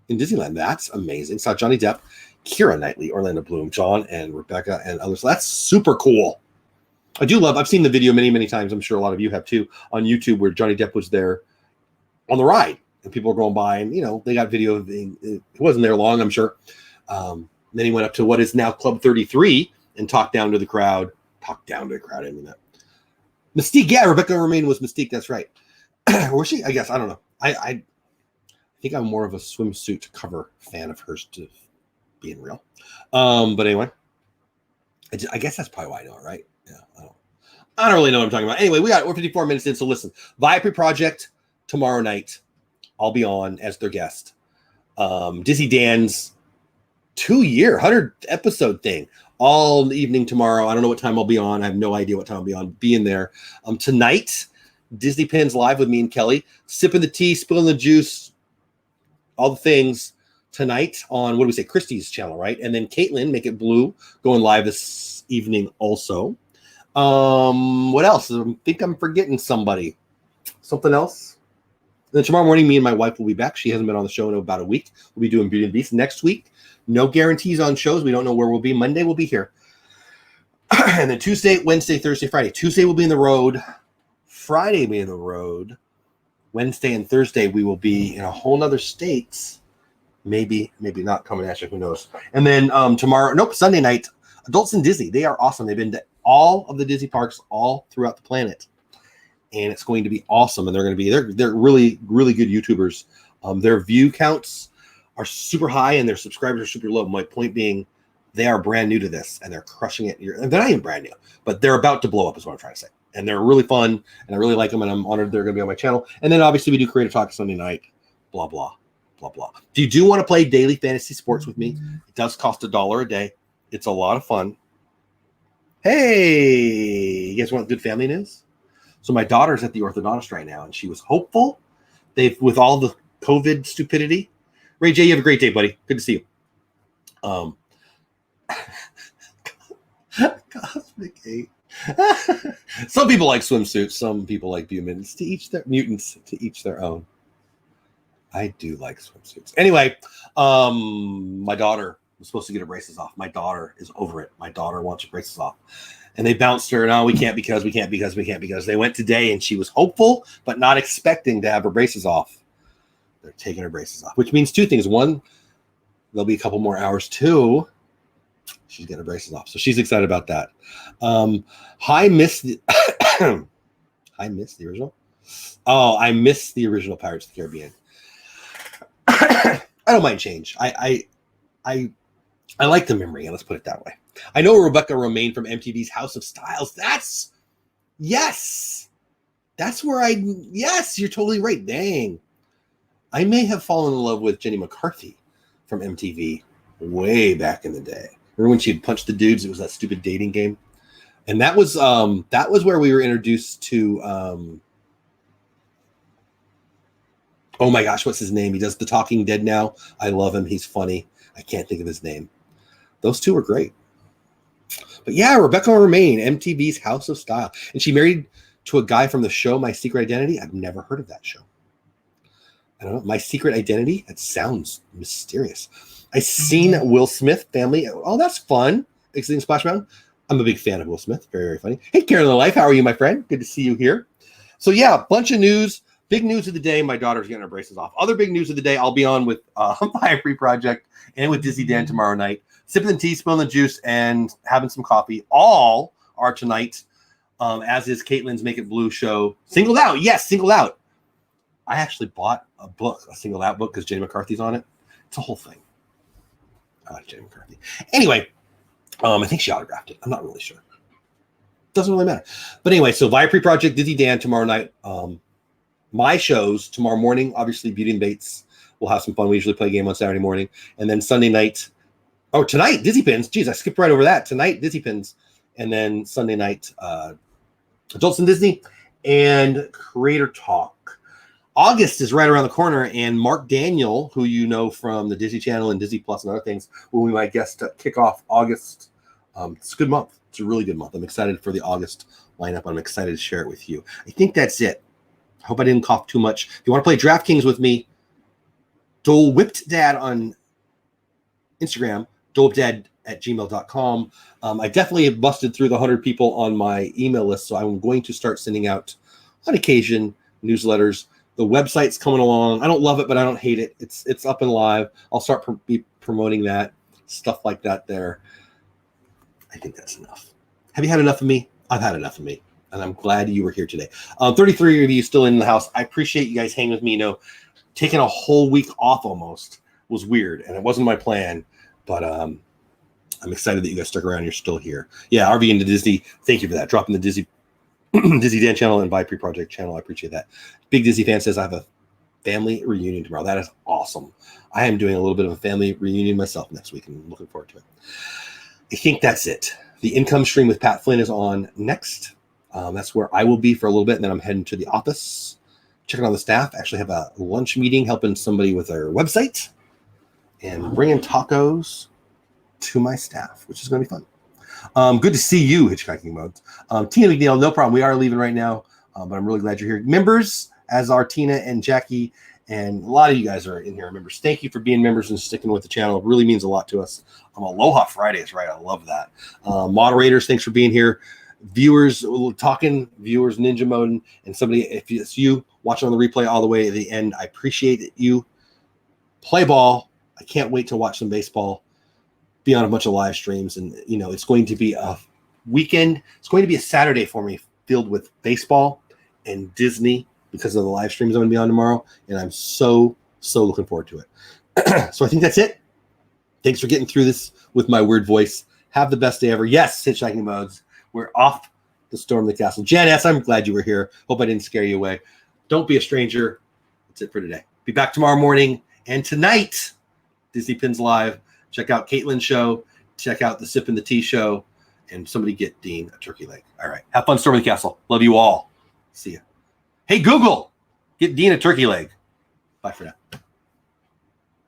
in Disneyland. That's amazing. Saw Johnny Depp, Keira Knightley, Orlando Bloom, John, and Rebecca, and others. That's super cool. I've seen the video many, many times. I'm sure a lot of you have too on YouTube where Johnny Depp was there on the ride. And people were going by and, they got video of it wasn't there long, I'm sure. Then he went up to what is now Club 33 and talked down to the crowd. I mean that. Mystique, yeah, Rebecca Romaine was Mystique. That's right. Was she? I guess I don't know. I think I'm more of a swimsuit cover fan of hers, to being real. But anyway, I guess that's probably why I know it, right? Yeah, I don't really know what I'm talking about. Anyway, we're 54 minutes in, so listen. Viaplay Project tomorrow night. I'll be on as their guest. Dizzy Dan's 2-year 100 episode thing. All evening tomorrow. I don't know what time I'll be on. I have no idea what time I'll be on. Being there. Tonight, Disney Pins live with me and Kelly. Sipping the tea, spilling the juice, all the things tonight on, Christie's channel, right? And then Caitlin, Make It Blue, going live this evening also. What else? I think I'm forgetting somebody. Something else? And then tomorrow morning, me and my wife will be back. She hasn't been on the show in about a week. We'll be doing Beauty and the Beast next week. No guarantees on shows. We don't know where we'll be. Monday we'll be here. And then Tuesday, Wednesday, Thursday, Friday. Tuesday we'll be in the road. Friday we'll be in the road. Wednesday and Thursday we will be in a whole nother states. Maybe not coming at you. Who knows? And then Sunday night, Adults in Disney. They are awesome. They've been to all of the Disney parks all throughout the planet. And it's going to be awesome. And they're really, really good YouTubers. Their view counts are super high and their subscribers are super low. My point being, they are brand new to this and they're crushing it. They're not even brand new, but they're about to blow up is what I'm trying to say. And they're really fun and I really like them and I'm honored they're going to be on my channel. And then obviously we do Creative Talk Sunday night, blah, blah. blah, blah. If you do want to play daily fantasy sports with me, it does cost $1 a day. It's a lot of fun. Hey, you guys want good family news? So my daughter's at the orthodontist right now, and she was hopeful. With all the COVID stupidity. Ray J, you have a great day, buddy. Good to see you. Cosmic 8. Some people like swimsuits. Some people like mutants. To each their own. I do like swimsuits. Anyway, my daughter was supposed to get her braces off. My daughter is over it. My daughter wants her braces off. And they bounced her. No, we can't because. They went today, and she was hopeful, but not expecting to have her braces off. They're taking her braces off, which means two things. One, there'll be a couple more hours. Two, she's getting her braces off. So she's excited about that. I missed the original. Oh, I missed the original Pirates of the Caribbean. I don't mind change. I like the memory, let's put it that way. I know Rebecca Romaine from MTV's House of Styles. Yes, you're totally right. Dang. I may have fallen in love with Jenny McCarthy from MTV way back in the day. Remember when she'd punch the dudes? It was that stupid dating game. And that was where we were introduced to oh my gosh, what's his name? He does The Talking Dead now. I love him. He's funny. I can't think of his name. Those two were great. But yeah, Rebecca Romaine, MTV's House of Style. And she married to a guy from the show My Secret Identity. I've never heard of that show. I don't know. My Secret Identity? That sounds mysterious. I've seen Will Smith family. Oh, that's fun. Exiting Splash Mountain. I'm a big fan of Will Smith. Very, very funny. Hey, Carolyn Life. How are you, my friend? Good to see you here. So yeah, a bunch of news. Big news of the day, my daughter's getting her braces off. Other big news of the day, I'll be on with My Free Project and with Dizzy Dan tomorrow night. Sipping the tea, spilling the juice, and having some coffee. All are tonight, as is Caitlin's Make It Blue show. Singled Out. Yes, Singled Out. I actually bought a Singled Out book because Jenny McCarthy's on it. It's a whole thing. I like Jenny McCarthy. Anyway, I think she autographed it. I'm not really sure. Doesn't really matter. But anyway, so Viapre Project, Dizzy Dan tomorrow night. My shows tomorrow morning, obviously Beauty and Bates. We'll have some fun. We usually play a game on Saturday morning. And then Sunday night, tonight, Dizzy Pins. Geez, I skipped right over that. Tonight, Dizzy Pins. And then Sunday night, Adults in Disney and Creator Talk. August is right around the corner, and Mark Daniel, who you know from the Disney Channel and Disney Plus and other things, will be my guest to kick off August. It's a good month. It's a really good month. I'm excited for the August lineup. I'm excited to share it with you. I think that's it. I hope I didn't cough too much. If you want to play DraftKings with me, Dole Whipped Dad on Instagram, dolewhippedad@gmail.com. I definitely have busted through the 100 people on my email list, so I'm going to start sending out, on occasion, newsletters. The website's coming along. I don't love it, but I don't hate it. It's up and live. I'll start be promoting that, stuff like that there. I think that's enough. Have you had enough of me? I've had enough of me. And I'm glad you were here today. 33 of you still in the house. I appreciate you guys hanging with me. You know, taking a whole week off almost was weird, and it wasn't my plan. But I'm excited that you guys stuck around. You're still here. Yeah, RV into Disney. Thank you for that. Dropping the Dizzy Dan channel and Viapre Project channel. I appreciate that. Big Disney fan says I have a family reunion tomorrow. That is awesome. I am doing a little bit of a family reunion myself next week, and I'm looking forward to it. I think that's it. The income stream with Pat Flynn is on next. That's where I will be for a little bit, and then I'm heading to the office, checking on the staff. Actually have a lunch meeting, helping somebody with their website, and bringing tacos to my staff, which is going to be fun. Good to see you, Hitchhiking Modes. Tina McNeil, no problem. We are leaving right now, but I'm really glad you're here. Members, as are Tina and Jackie, and a lot of you guys are in here. Members, thank you for being members and sticking with the channel. It really means a lot to us. Aloha Fridays, right? I love that. Moderators, thanks for being here. Viewers, viewers, Ninja Mode, and somebody, if it's you watching on the replay all the way at the end, I appreciate you. Play ball. I can't wait to watch some baseball, be on a bunch of live streams, and you know, it's going to be a weekend. It's going to be a Saturday for me filled with baseball and Disney because of the live streams I'm going to be on tomorrow, and I'm so looking forward to it. So I think that's it. Thanks for getting through this with my weird voice. Have the best day ever. Yes, Hitchhiking Modes. We're off to storm the castle. Janice, I'm glad you were here. Hope I didn't scare you away. Don't be a stranger. That's it for today. Be back tomorrow morning And tonight, Disney Pins Live. Check out Caitlin's show. Check out the Sip and the Tea show. And somebody get Dean a turkey leg. All right. Have fun storming the castle. Love you all. See ya. Hey, Google, get Dean a turkey leg. Bye for now.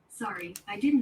Sorry, I didn't.